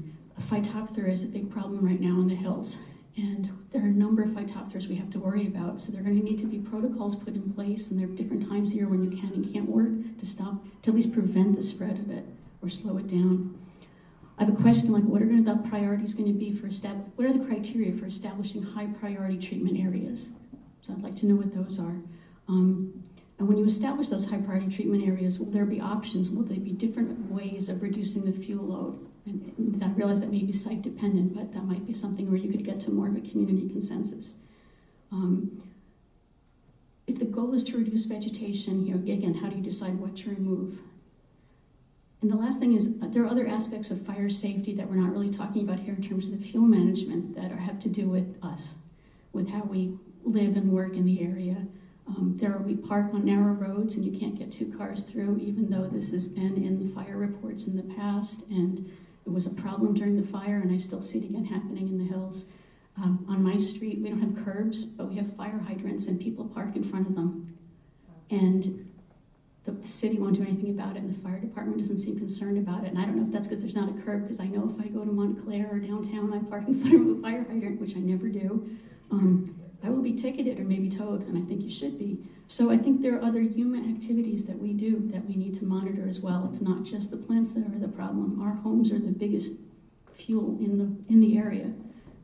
Phytophthora is a big problem right now in the hills. And there are a number of Phytophthora we have to worry about. So there are going to need to be protocols put in place, and there are different times a year when you can and can't work to stop, to at least prevent the spread of it or slow it down. I have a question like, what are the priorities going to be for what are the criteria for establishing high priority treatment areas? So I'd like to know what those are. And when you establish those high priority treatment areas, will there be options? Will there be different ways of reducing the fuel load? And I realize that may be site dependent, but that might be something where you could get to more of a community consensus. If the goal is to reduce vegetation, again, how do you decide what to remove? And the last thing is, there are other aspects of fire safety that we're not really talking about here in terms of the fuel management that have to do with us, with how we live and work in the area. We park on narrow roads and you can't get 2 cars through, even though this has been in the fire reports in the past, and it was a problem during the fire, and I still see it again happening in the hills. On my street, we don't have curbs, but we have fire hydrants, and people park in front of them. And the city won't do anything about it, and the fire department doesn't seem concerned about it. And I don't know if that's because there's not a curb, because I know if I go to Montclair or downtown, I park in front of a fire hydrant, which I never do. I will be ticketed or maybe towed, and I think you should be. So I think there are other human activities that we do that we need to monitor as well. It's not just the plants that are the problem. Our homes are the biggest fuel in the area.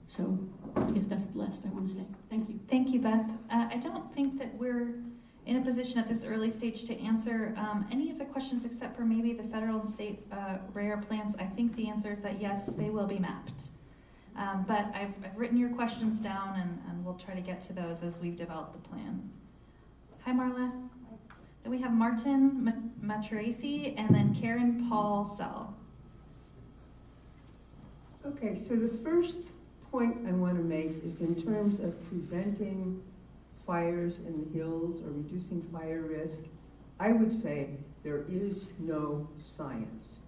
So I guess that's the last I want to say. Thank you. Thank you, Beth. I don't think that we're in a position at this early stage to answer any of the questions except for maybe the federal and state rare plants. I think the answer is that yes, they will be mapped. But I've written your questions down, and we'll try to get to those as we've developed the plan. Hi, Marla. Then we have Martin Maturasi and then Karen Paul Sell. Okay, so the first point I want to make is in terms of preventing fires in the hills or reducing fire risk. I would say there is no science.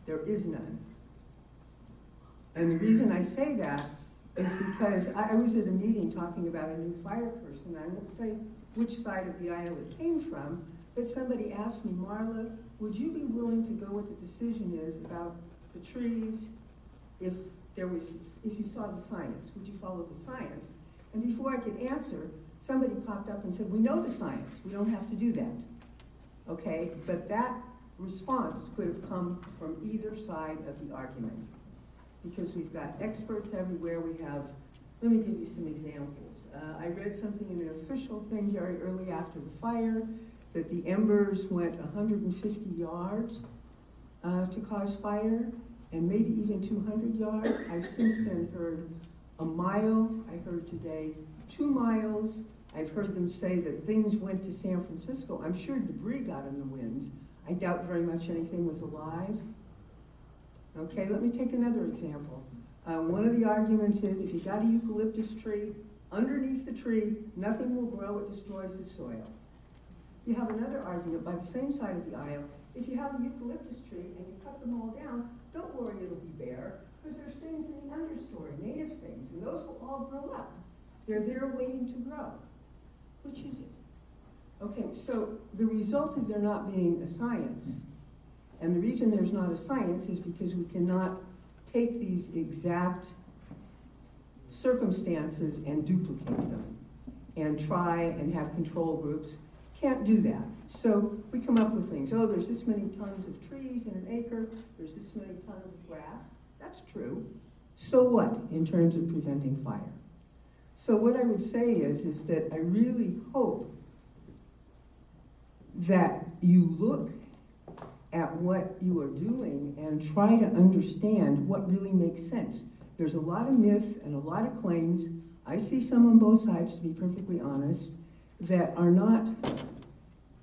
There is none. And the reason I say that is because I was at a meeting talking about a new fire person. I won't say which side of the aisle it came from, but somebody asked me, Marla, would you be willing to go what the decision is about the trees if you saw the science? Would you follow the science? And before I could answer, somebody popped up and said, we know the science. We don't have to do that. Okay? But that response could have come from either side of the argument, because we've got experts everywhere. Let me give you some examples. I read something in an official thing very early after the fire that the embers went 150 yards to cause fire, and maybe even 200 yards. I've since then heard a mile. I heard today 2 miles. I've heard them say that things went to San Francisco. I'm sure debris got in the winds. I doubt very much anything was alive. Okay, let me take another example. One of the arguments is if you got a eucalyptus tree, underneath the tree, nothing will grow, it destroys the soil. You have another argument by the same side of the aisle. If you have a eucalyptus tree and you cut them all down, don't worry, it'll be bare, because there's things in the understory, native things, and those will all grow up. They're there waiting to grow. Which is it? Okay, so the result of there not being a science, and the reason there's not a science is because we cannot take these exact circumstances and duplicate them and try and have control groups. Can't do that. So we come up with things. Oh, there's this many tons of trees in an acre. There's this many tons of grass. That's true. So what in terms of preventing fire? So what I would say is that I really hope that you look at what you are doing and try to understand what really makes sense. There's a lot of myth and a lot of claims. I see some on both sides, to be perfectly honest, that are not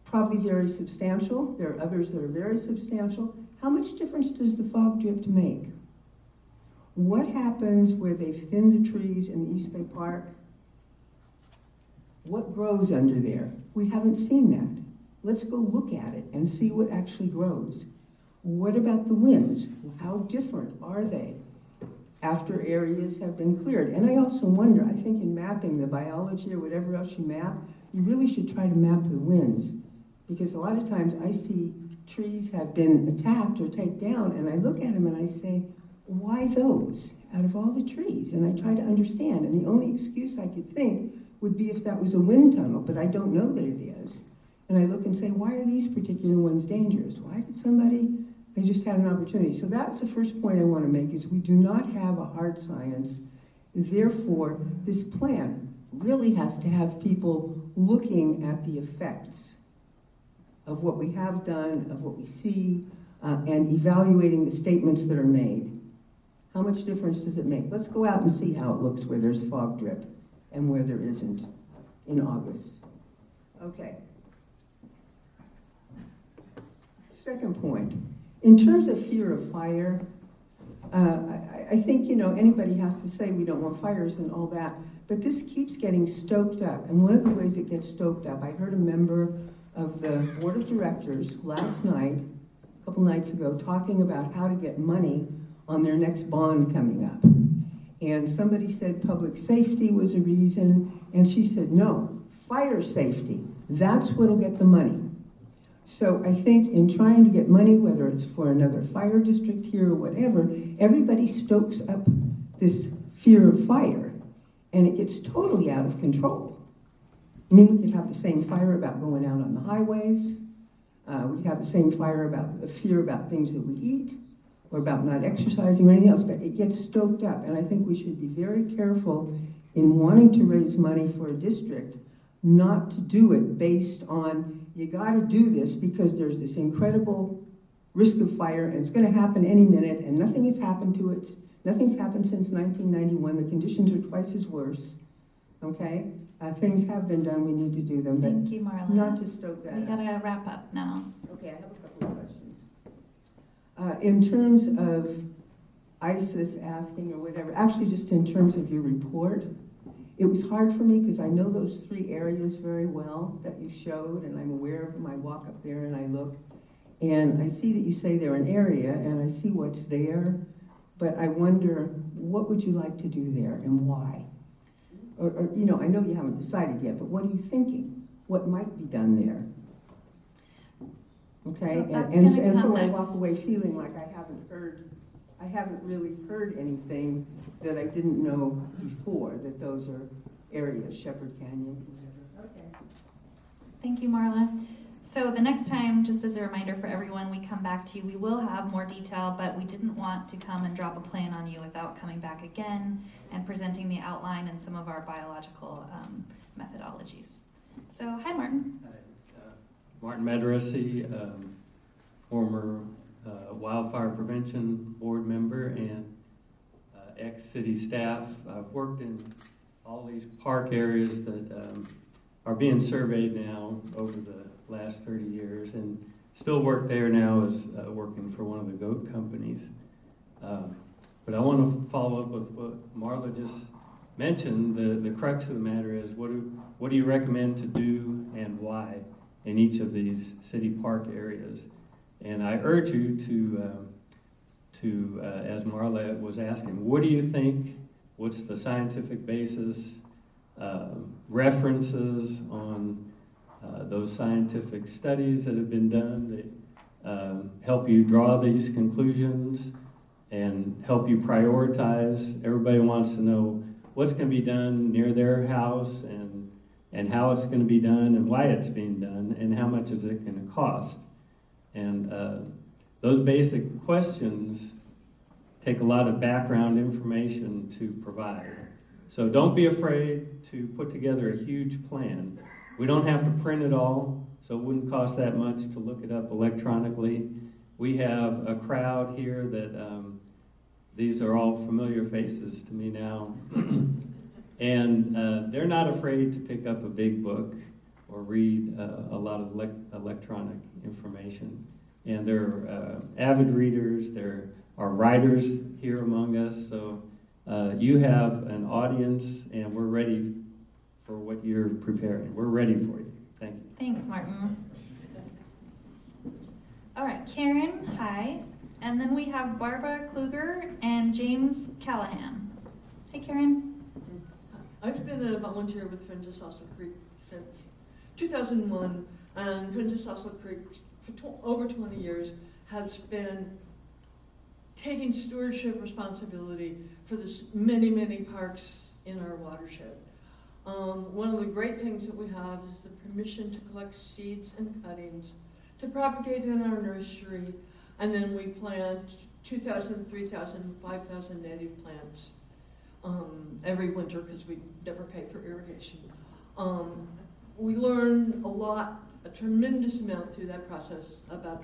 probably very substantial. There are others that are very substantial. How much difference does the fog drift make? What happens where they've thinned the trees in the East Bay Park? What grows under there? We haven't seen that. Let's go look at it and see what actually grows. What about the winds? How different are they after areas have been cleared? And I also wonder, I think in mapping the biology or whatever else you map, you really should try to map the winds. Because a lot of times I see trees have been attacked or taken down, and I look at them and I say, why those out of all the trees? And I try to understand, and the only excuse I could think would be if that was a wind tunnel, but I don't know that it is. And I look and say, why are these particular ones dangerous? Why did they just had an opportunity. So that's the first point I want to make, is we do not have a hard science. Therefore, this plan really has to have people looking at the effects of what we have done, of what we see, and evaluating the statements that are made. How much difference does it make? Let's go out and see how it looks where there's fog drip and where there isn't in August. Okay. Second point, in terms of fear of fire, I think, anybody has to say we don't want fires and all that, but this keeps getting stoked up. And one of the ways it gets stoked up, I heard a member of the board of directors last night, a couple nights ago, talking about how to get money on their next bond coming up. And somebody said public safety was a reason, and she said, no, fire safety, that's what'll get the money. So I think in trying to get money, whether it's for another fire district here or whatever, everybody stokes up this fear of fire, and it gets totally out of control. I mean, we could have the same fire about going out on the highways. We could have the same fire about the fear about things that we eat, or about not exercising or anything else, but it gets stoked up. And I think we should be very careful in wanting to raise money for a district, not to do it based on, you gotta do this because there's this incredible risk of fire and it's gonna happen any minute and nothing has happened to it. Nothing's happened since 1991. The conditions are twice as worse, okay? Things have been done, we need to do them, but Thank you, Marla. not to stoke that We up. gotta wrap up now. Okay, I have a couple of questions. In terms of ISIS asking or whatever, actually just in terms of your report, it was hard for me because I know those 3 areas very well that you showed, and I'm aware of them. I walk up there and I look, and I see that you say they're an area, and I see what's there, but I wonder, what would you like to do there and why? Or I know you haven't decided yet, but what are you thinking? What might be done there? Okay, and so I walk away feeling like I haven't really heard anything that I didn't know before, that those are areas, Shepherd Canyon, whatever. Okay. Thank you, Marla. So the next time, just as a reminder for everyone, we come back to you, we will have more detail, but we didn't want to come and drop a plan on you without coming back again and presenting the outline and some of our biological methodologies. So, hi, Martin. Hi, Martin Madarasi, former Wildfire Prevention Board member and ex-city staff. I've worked in all these park areas that are being surveyed now over the last 30 years, and still work there now as working for one of the goat companies. But I want to follow up with what Marla just mentioned. The crux of the matter is what do you recommend to do and why in each of these city park areas? And I urge you to as Marla was asking, what do you think? What's the scientific basis? References on those scientific studies that have been done that help you draw these conclusions and help you prioritize. Everybody wants to know what's going to be done near their house and how it's going to be done and why it's being done and how much is it going to cost. And those basic questions take a lot of background information to provide. So don't be afraid to put together a huge plan. We don't have to print it all, so it wouldn't cost that much to look it up electronically. We have a crowd here that, these are all familiar faces to me now. And they're not afraid to pick up a big book or read a lot of electronic information. And they're avid readers, there are writers here among us, so you have an audience and we're ready for what you're preparing. We're ready for you. Thank you. Thanks, Martin. All right, Karen, hi. And then we have Barbara Kluger and James Callahan. Hi, Karen. I've been a volunteer with Friends of Sausal Creek since 2001, and Friends of Sausal Creek for over 20 years has been taking stewardship responsibility for the many, many parks in our watershed. One of the great things that we have is the permission to collect seeds and cuttings, to propagate in our nursery, and then we plant 2,000, 3,000, 5,000 native plants every winter because we never pay for irrigation. We learn a tremendous amount through that process about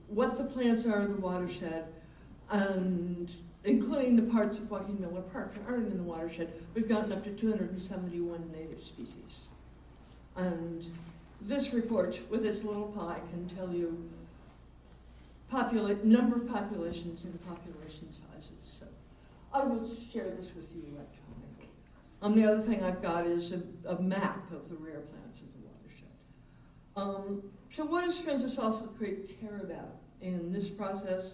what the plants are in the watershed, and including the parts of Joaquin Miller Park that aren't in the watershed. We've gotten up to 271 native species. And this report, with its little pie, can tell you number of populations and population sizes. So I will share this with you electronically. The other thing I've got is a map of the rare plants of the watershed. So what does Friends of Sausal Creek care about in this process?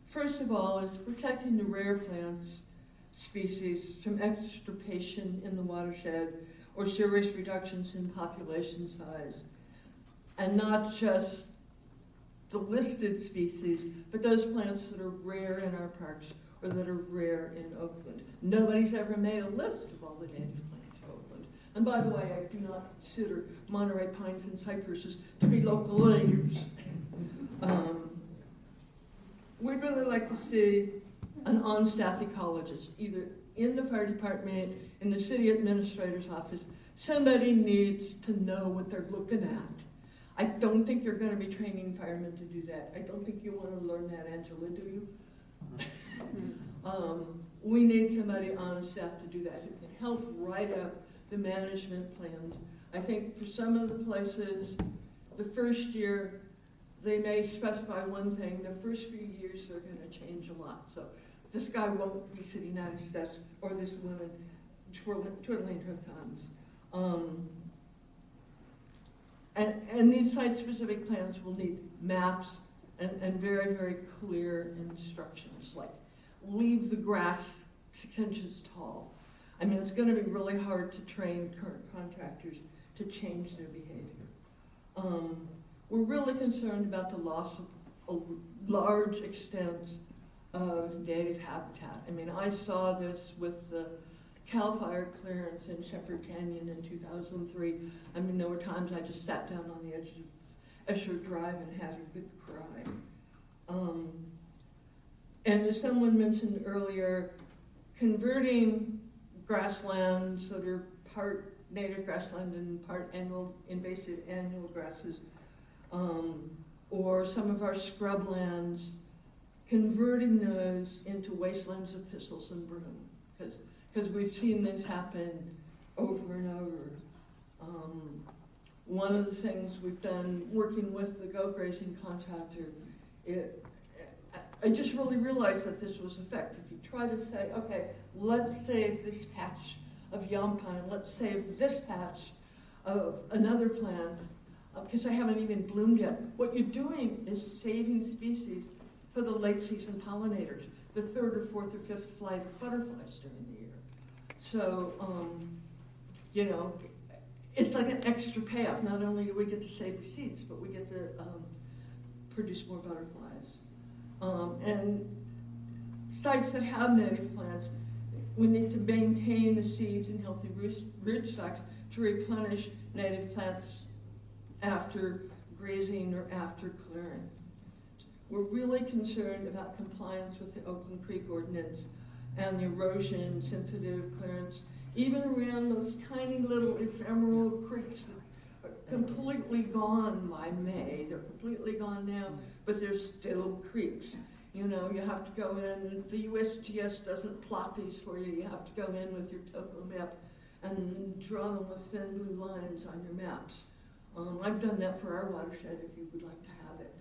First of all, is protecting the rare plants species from extirpation in the watershed or serious reductions in population size. And not just the listed species, but those plants that are rare in our parks or that are rare in Oakland. Nobody's ever made a list of all the native plants of Oakland. And by the way, I do not consider Monterey pines and cypresses to be local natives. We'd really like to see an on-staff ecologist, either in the fire department, in the city administrator's office. Somebody needs to know what they're looking at. I don't think you're going to be training firemen to do that. I don't think you want to learn that, Angela, do you? We need somebody on staff to do that who can help write up the management plans. I think for some of the places, the first year, they may specify one thing. The first few years, they're going to change a lot. So this guy won't be sitting at his desk, or this woman twiddling her thumbs. And these site-specific plans will need maps and very, very clear instructions, like leave the grass 6 inches tall. I mean, it's going to be really hard to train current contractors to change their behavior. We're really concerned about the loss of large extents of native habitat. I mean, I saw this with the CAL FIRE clearance in Shepherd Canyon in 2003. I mean, there were times I just sat down on the edge of Escher Drive and had a good cry. And as someone mentioned earlier, converting grasslands that are part native grassland and part invasive annual grasses, or some of our scrublands, converting those into wastelands of thistles and broom, because we've seen this happen over and over. One of the things we've done working with the goat grazing contractor, I just really realized that this was effective. You try to say, okay, let's save this patch of yam pine, let's save this patch of another plant, because they haven't even bloomed yet. What you're doing is saving species for the late season pollinators, the third or fourth or fifth flight of butterflies during the year. So, you know, it's like an extra payoff. Not only do we get to save the seeds, but we get to produce more butterflies. And sites that have native plants, we need to maintain the seeds and healthy root stocks to replenish native plants after grazing or after clearing. We're really concerned about compliance with the Oakland Creek Ordinance and the erosion sensitive clearance, even around those tiny little ephemeral creeks that are completely gone by May. They're completely gone now, but they're still creeks. You know, you have to go in, the USGS doesn't plot these for you. You have to go in with your topo map and draw them with thin blue lines on your maps. I've done that for our watershed if you would like to have it.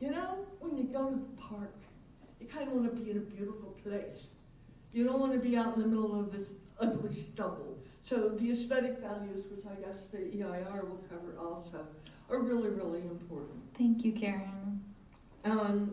You know, when you go to the park, you kind of want to be in a beautiful place. You don't want to be out in the middle of this ugly stubble. So the aesthetic values, which I guess the EIR will cover also, are really, really important. Thank you, Karen. And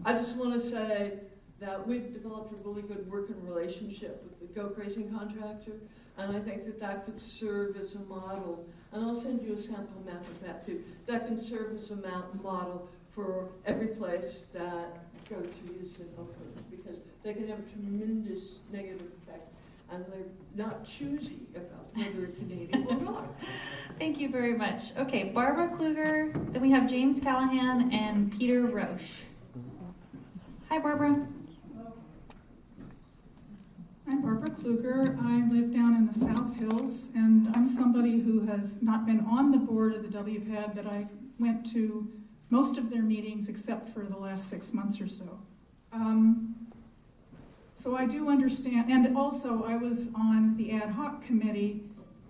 I just want to say that we've developed a really good working relationship with the goat grazing contractor, and I think that that could serve as a model. And I'll send you a sample map of that too. That can serve as a model for every place that goats are used in Oakland, because they can have a tremendous negative effect, and they're not choosy about whether it's a native or not. Thank you very much. Okay, Barbara Kluger, then we have James Callahan and Peter Roche. Hi, Barbara. I'm Barbara Kluger. I live down in the South Hills, and I'm somebody who has not been on the board of the WPAD, but I went to most of their meetings except for the last 6 months or so. So I do understand, and also I was on the ad hoc committee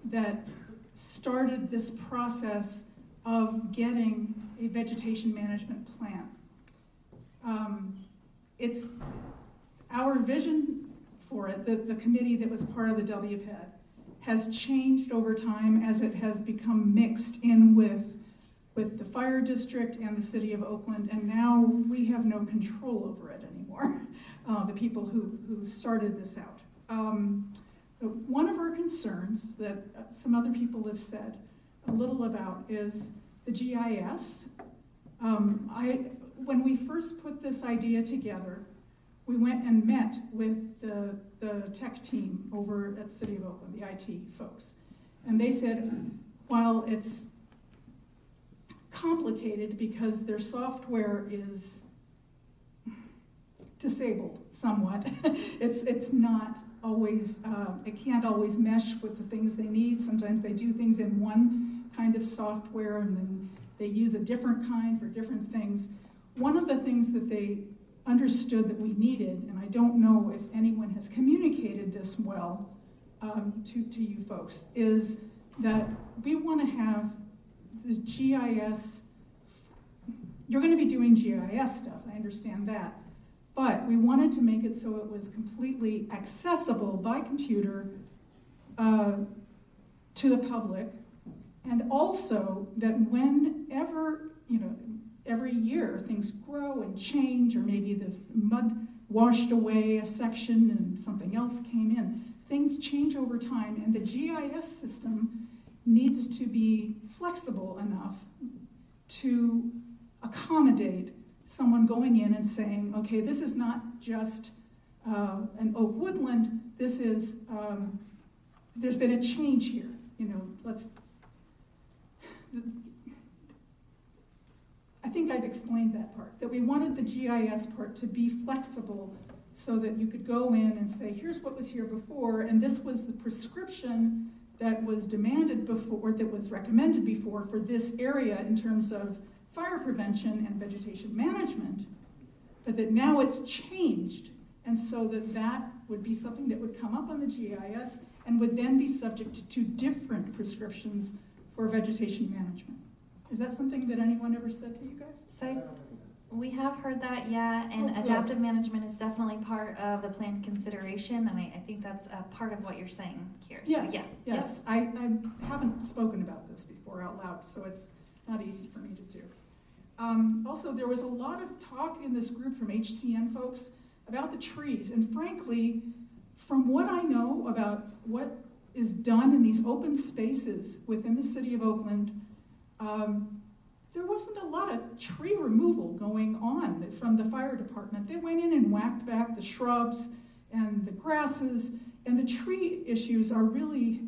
that started this process of getting a vegetation management plan. It's our vision for it, the committee that was part of the WPAD, has changed over time as it has become mixed in with the fire district and the city of Oakland, and now we have no control over it anymore, the people who started this out. One of our concerns that some other people have said a little about is the GIS. When we first put this idea together, we went and met with the tech team over at City of Oakland, the IT folks. And they said, while it's complicated because their software is disabled somewhat, it's not always, it can't always mesh with the things they need. Sometimes they do things in one kind of software and then they use a different kind for different things. One of the things that they understood that we needed, and I don't know if anyone has communicated this well to you folks, is that we want to have the GIS. You're going to be doing GIS stuff, I understand that, but we wanted to make it so it was completely accessible by computer to the public, and also that whenever, every year things grow and change, or maybe the mud washed away a section and something else came in. Things change over time, and the GIS system needs to be flexible enough to accommodate someone going in and saying, okay, this is not just and Oak Woodland, this is, there's been a change here. I think I've explained that part, that we wanted the GIS part to be flexible so that you could go in and say, here's what was here before, and this was the prescription that was demanded before, that was recommended before for this area in terms of fire prevention and vegetation management, but that now it's changed, and so that would be something that would come up on the GIS and would then be subject to different prescriptions for vegetation management. Is that something that anyone ever said to you guys? So we have heard that, yeah, and adaptive management is definitely part of the plan consideration, and I think that's a part of what you're saying here. So, Yes. Yep. I haven't spoken about this before out loud, so it's not easy for me to do. Also, there was a lot of talk in this group from HCN folks about the trees, and frankly, from what I know about what is done in these open spaces within the city of Oakland, there wasn't a lot of tree removal going on from the fire department. They went in and whacked back the shrubs and the grasses, and the tree issues are really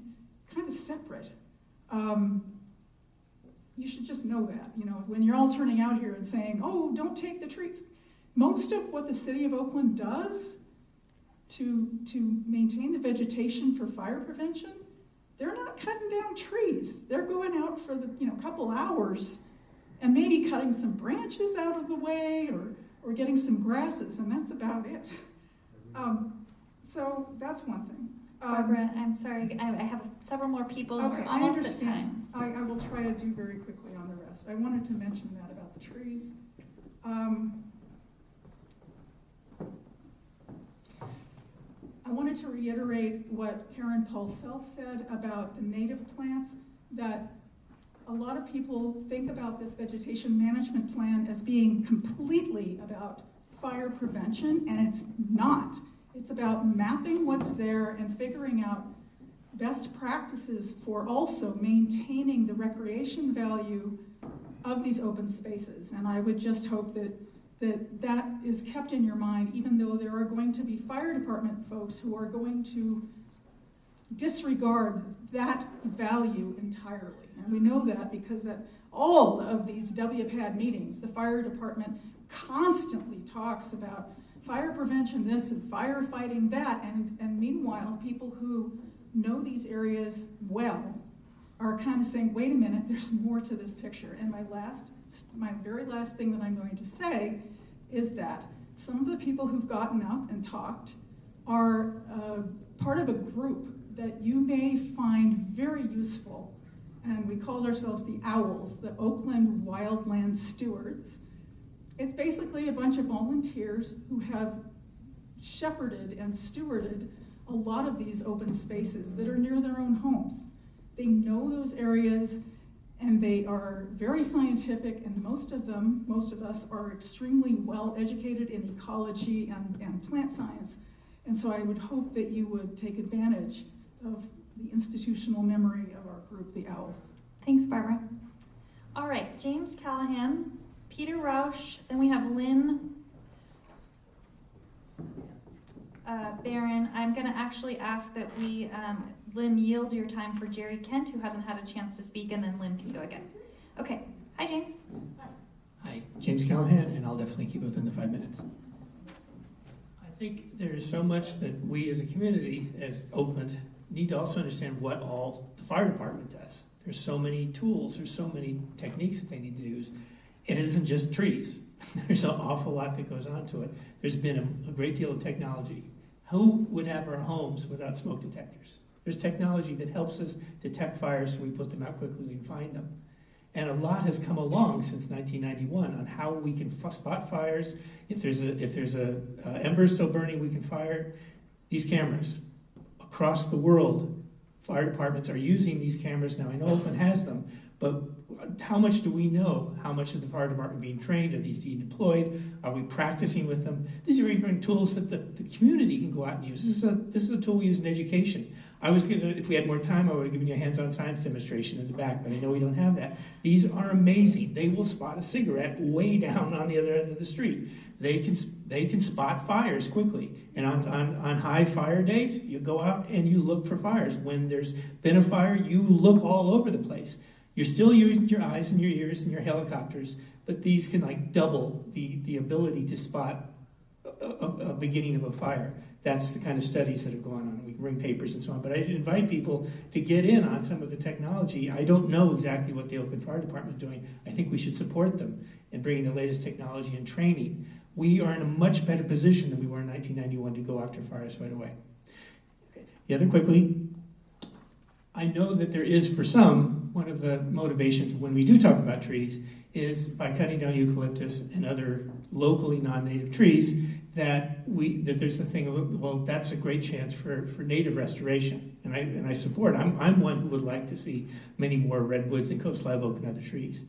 kind of separate. You should just know that, when you're all turning out here and saying, oh, don't take the trees. Most of what the city of Oakland does to maintain the vegetation for fire prevention, they're not cutting down trees. They're going out for the couple hours and maybe cutting some branches out of the way or getting some grasses, and that's about it. So that's one thing. Barbara, I'm sorry, I have several more people. Okay, We're I almost understand. at time. I will try to do very quickly on the rest. I wanted to mention that about the trees. I wanted to reiterate what Karen Paulsell said about the native plants, that a lot of people think about this vegetation management plan as being completely about fire prevention, and it's not. It's about mapping what's there and figuring out best practices for also maintaining the recreation value of these open spaces. And I would just hope that is kept in your mind, even though there are going to be fire department folks who are going to disregard that value entirely. And we know that because at all of these WPAD meetings, the fire department constantly talks about fire prevention this and firefighting that, and meanwhile, people who know these areas well are kind of saying, wait a minute, there's more to this picture. And my very last thing that I'm going to say is that some of the people who've gotten up and talked are part of a group that you may find very useful, and we called ourselves the OWLs, the Oakland Wildland Stewards. It's basically a bunch of volunteers who have shepherded and stewarded a lot of these open spaces that are near their own homes. They know those areas, and they are very scientific, and most of us are extremely well educated in ecology and plant science. And so I would hope that you would take advantage of the institutional memory of our group, the OWLs. Thanks, Barbara. All right, James Callahan, Peter Rausch, then we have Lynn Barron. I'm going to actually ask that we, Lynn, yield your time for Jerry Kent, who hasn't had a chance to speak, and then Lynn can go again. Okay. Hi, James. Hi, James Callahan, and I'll definitely keep within the 5 minutes. I think there is so much that we as a community, as Oakland, need to also understand what all the fire department does. There's so many tools, there's so many techniques that they need to use, and it isn't just trees. There's an awful lot that goes on to it. There's been a great deal of technology. Who would have our homes without smoke detectors? There's technology that helps us detect fires so we put them out quickly, we can find them. And a lot has come along since 1991 on how we can spot fires. If there's a ember still burning, we can fire. These cameras across the world, fire departments are using these cameras now. I know Oakland has them, but how much do we know? How much is the fire department being trained? Are these being deployed? Are we practicing with them? These are even tools that the community can go out and use. This is a tool we use in education. If we had more time, I would have given you a hands-on science demonstration in the back, but I know we don't have that. These are amazing. They will spot a cigarette way down on the other end of the street. They can spot fires quickly. And on high fire days, you go out and you look for fires. When there's been a fire, you look all over the place. You're still using your eyes and your ears and your helicopters, but these can like double the ability to spot a beginning of a fire. That's the kind of studies that have gone on. We can bring papers and so on. But I invite people to get in on some of the technology. I don't know exactly what the Oakland Fire Department is doing. I think we should support them in bringing the latest technology and training. We are in a much better position than we were in 1991 to go after fires right away. Okay. The other quickly, I know that there is for some, one of the motivations when we do talk about trees is by cutting down eucalyptus and other locally non-native trees, that there's a thing of, well, that's a great chance for native restoration, and I support. I'm one who would like to see many more redwoods and coast live oak and other trees.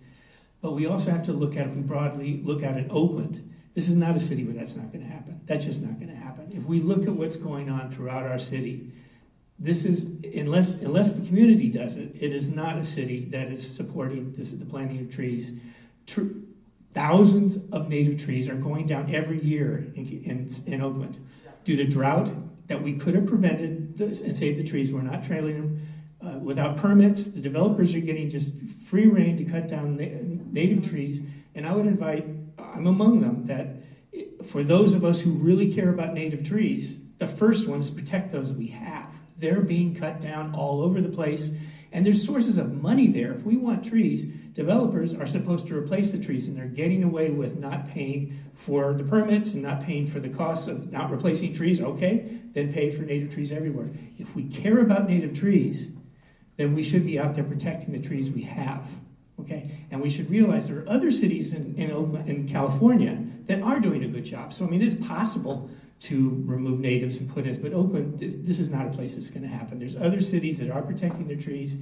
But we also have to look at, if we broadly look at it, Oakland. This is not a city where that's not going to happen. That's just not going to happen. If we look at what's going on throughout our city, this is, unless the community does it, it is not a city that is supporting the planting of trees. Thousands of native trees are going down every year in Oakland due to drought that we could have prevented and saved the trees. We're not trailing them without permits. The developers are getting just free rein to cut down native trees. And I would invite, I'm among them, that for those of us who really care about native trees, the first one is protect those that we have. They're being cut down all over the place. And there's sources of money there. If we want trees, developers are supposed to replace the trees, and they're getting away with not paying for the permits and not paying for the costs of not replacing trees. Okay, then pay for native trees everywhere. If we care about native trees, then we should be out there protecting the trees we have. Okay, and we should realize there are other cities in Oakland, in California, that are doing a good job. So I mean, it's possible to remove natives and put in, but Oakland, this is not a place that's going to happen. There's other cities that are protecting their trees.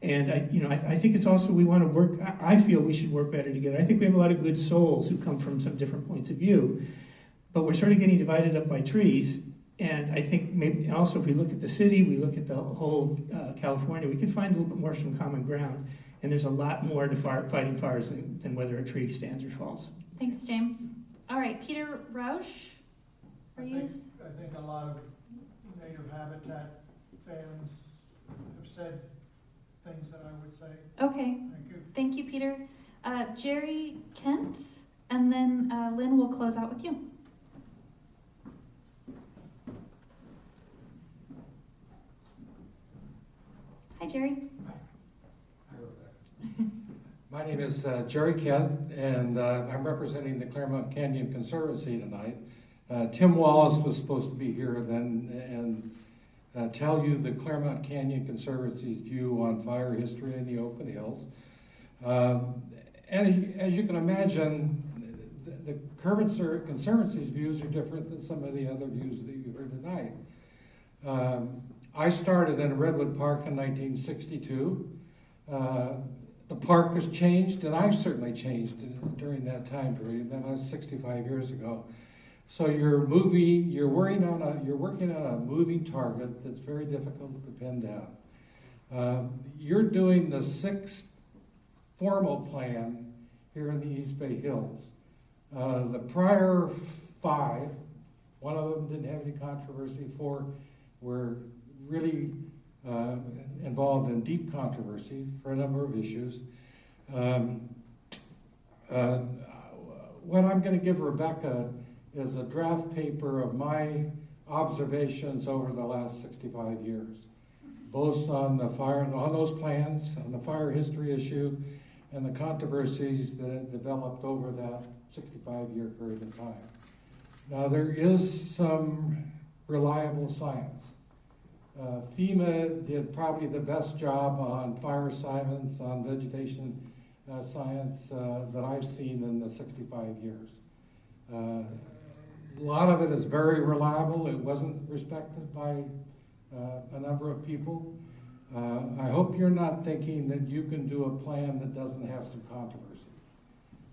And I think it's also, we want to work, I feel we should work better together. I think we have a lot of good souls who come from some different points of view, but we're sort of getting divided up by trees. And I think maybe also if we look at the city, we look at the whole California, we can find a little bit more some common ground. And there's a lot more to fighting fires than whether a tree stands or falls. Thanks, James. All right, Peter Rausch, are you? I think a lot of native habitat fans have said things that I would say. Okay. Thank you. Thank you, Peter. Jerry Kent, and then Lynn will close out with you. Hi, Jerry. Hi, Rebecca. My name is Jerry Kent, and I'm representing the Claremont Canyon Conservancy tonight. Tim Wallace was supposed to be here then and tell you the Claremont Canyon Conservancy's view on fire history in the Oakland Hills. And as you can imagine, the Conservancy's views are different than some of the other views that you heard tonight. I started in Redwood Park in 1962. The park has changed, and I've certainly changed during that time period. That was 65 years ago. So you're working on a moving target that's very difficult to pin down. You're doing the 6th formal plan here in the East Bay Hills. The prior 5, one of them didn't have any controversy. 4 were really involved in deep controversy for a number of issues. What I'm going to give Rebecca is a draft paper of my observations over the last 65 years, both on the fire, on those plans, on the fire history issue, and the controversies that have developed over that 65-year period of time. Now, there is some reliable science. FEMA did probably the best job on fire science, on vegetation science that I've seen in the 65 years. A lot of it is very reliable. It wasn't respected by a number of people. I hope you're not thinking that you can do a plan that doesn't have some controversy,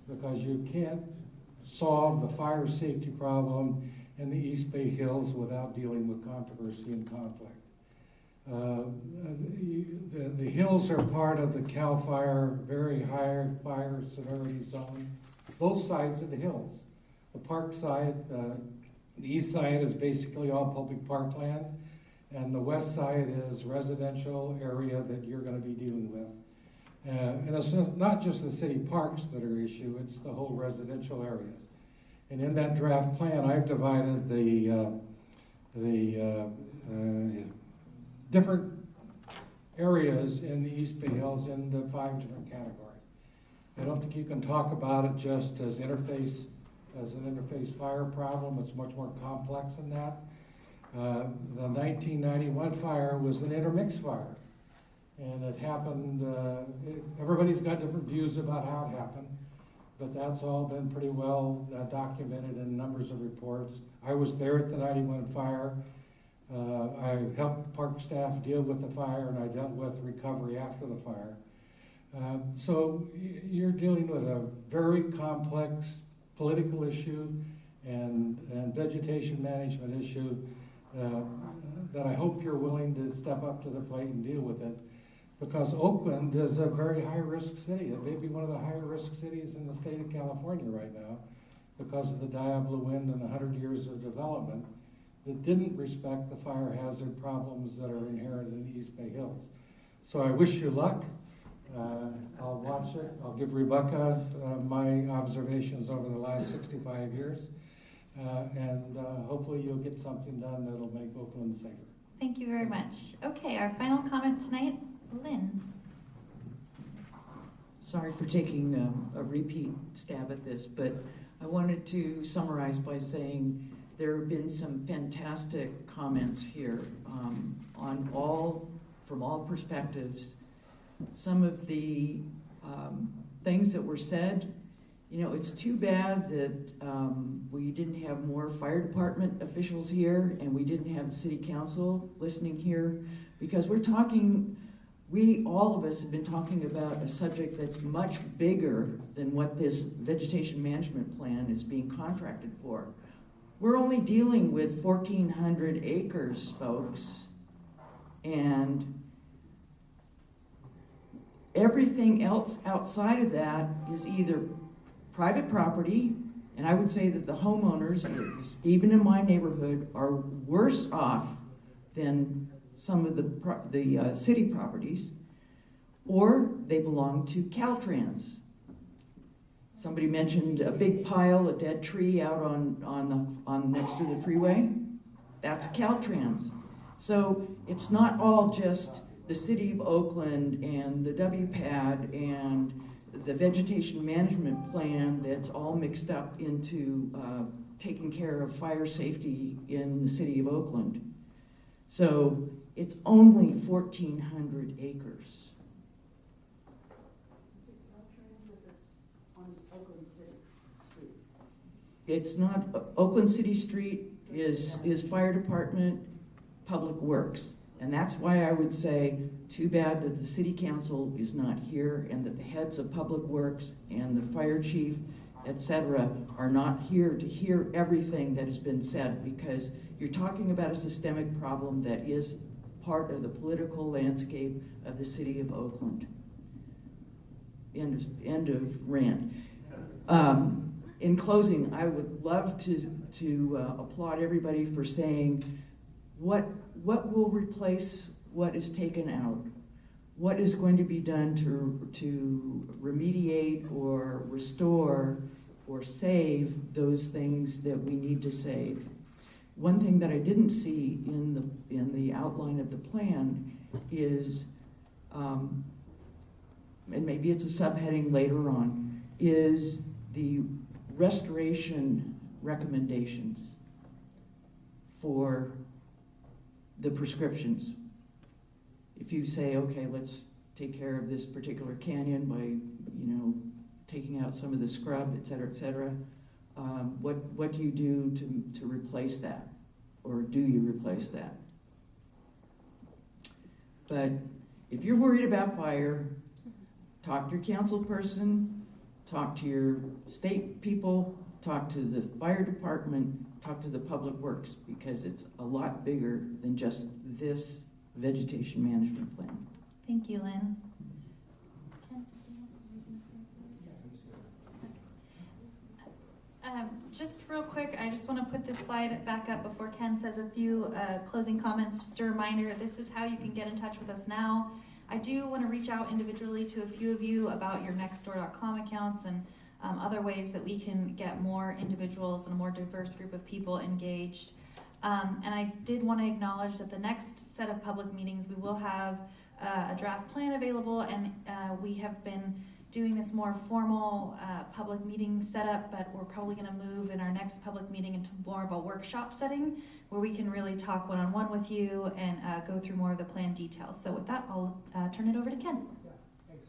because you can't solve the fire safety problem in the East Bay Hills without dealing with controversy and conflict. The hills are part of the CAL FIRE very high fire severity zone, both sides of the hills. The park side, the east side is basically all public parkland, and the west side is residential area that you're going to be dealing with. And it's not just the city parks that are issue, it's the whole residential areas. And in that draft plan, I've divided the different areas in the East Bay Hills into 5 different categories. I don't think you can talk about it just as an interface fire problem. It's much more complex than that. The 1991 fire was an intermix fire. And it happened, everybody's got different views about how it happened, but that's all been pretty well documented in numbers of reports. I was there at the 91 fire. I helped park staff deal with the fire, and I dealt with recovery after the fire. So you're dealing with a very complex political issue and vegetation management issue that I hope you're willing to step up to the plate and deal with it. Because Oakland is a very high-risk city. It may be one of the higher-risk cities in the state of California right now because of the Diablo wind and the 100 years of development that didn't respect the fire hazard problems that are inherent in the East Bay Hills. So I wish you luck. I'll watch it. I'll give Rebecca my observations over the last 65 years. And hopefully you'll get something done that'll make Oakland safer. Thank you very much. Okay, our final comment tonight, Lynn. Sorry for taking a repeat stab at this, but I wanted to summarize by saying there have been some fantastic comments here from all perspectives. Some of the things that were said, you know, it's too bad that we didn't have more fire department officials here and we didn't have the city council listening here, because all of us have been talking about a subject that's much bigger than what this vegetation management plan is being contracted for. We're only dealing with 1,400 acres, folks, and everything else outside of that is either private property, and I would say that the homeowners, even in my neighborhood, are worse off than some of the city properties, or they belong to Caltrans. Somebody mentioned a big pile, a dead tree out on next to the freeway. That's Caltrans. So it's not all just the city of Oakland and the WPAD and the vegetation management plan that's all mixed up into taking care of fire safety in the city of Oakland. So it's only 1,400 acres. It's not, Oakland City Street is fire department, public works. And that's why I would say, too bad that the city council is not here and that the heads of public works and the fire chief, etc., are not here to hear everything that has been said, because you're talking about a systemic problem that is part of the political landscape of the city of Oakland. End of rant. In closing, I would love to applaud everybody for saying what will replace what is taken out, what is going to be done to remediate or restore or save those things that we need to save. One thing that I didn't see in the outline of the plan is, and maybe it's a subheading later on, is the restoration recommendations for the prescriptions. If you say, okay, let's take care of this particular canyon by, taking out some of the scrub, et cetera, what do you do to replace that? Or do you replace that? But if you're worried about fire, talk to your council person, talk to your state people, talk to the fire department, talk to the public works, because it's a lot bigger than just this vegetation management plan. Thank you, Lynn. Just real quick, I just want to put this slide back up before Ken says a few closing comments. Just a reminder, this is how you can get in touch with us now. I do want to reach out individually to a few of you about your Nextdoor.com accounts and other ways that we can get more individuals and a more diverse group of people engaged. And I did want to acknowledge that the next set of public meetings, we will have a draft plan available, and we have been doing this more formal public meeting setup, but we're probably going to move in our next public meeting into more of a workshop setting where we can really talk one-on-one with you and go through more of the plan details. So with that, I'll turn it over to Ken. Yeah, thanks.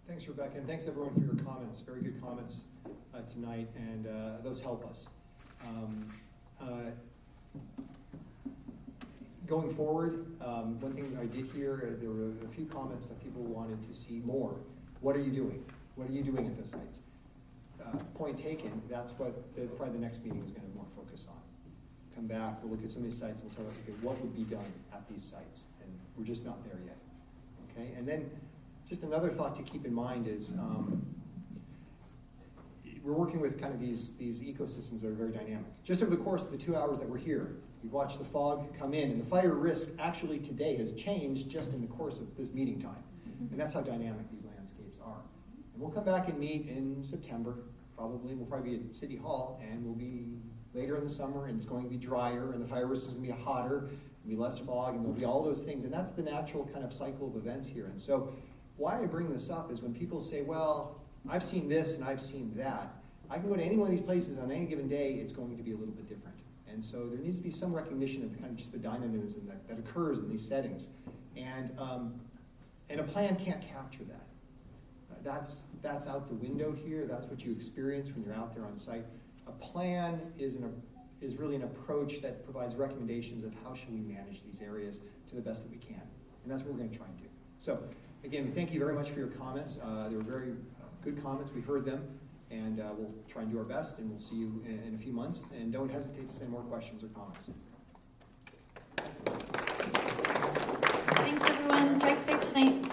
Thanks, Rebecca, and thanks everyone for your comments. Very good comments tonight, and those help us. Going forward, one thing I did hear, there were a few comments that people wanted to see more. What are you doing? What are you doing at those sites? Point taken, that's what probably the next meeting is going to more focus on. Come back, we'll look at some of these sites and tell us, okay, what would be done at these sites? And we're just not there yet. Okay, and then just another thought to keep in mind is we're working with kind of these ecosystems that are very dynamic. Just over the course of the 2 hours that we're here, we've watched the fog come in, and the fire risk actually today has changed just in the course of this meeting time. And that's how dynamic these landscapes are. And we'll come back and meet in September, probably. We'll probably be at City Hall, and we'll be later in the summer, and it's going to be drier, and the fire risk is going to be hotter, there'll be less fog, and there'll be all those things. And that's the natural kind of cycle of events here. And so why I bring this up is when people say, well, I've seen this and I've seen that, I can go to any one of these places on any given day, it's going to be a little bit different. And so there needs to be some recognition of kind of just the dynamism that occurs in these settings. And a plan can't capture that. That's out the window here. That's what you experience when you're out there on site. A plan is really an approach that provides recommendations of how should we manage these areas to the best that we can. And that's what we're going to try and do. So again, we thank you very much for your comments. They were very good comments. We heard them. And we'll try and do our best, and we'll see you in a few months. And don't hesitate to send more questions or comments. Thanks, everyone. Drive safe tonight.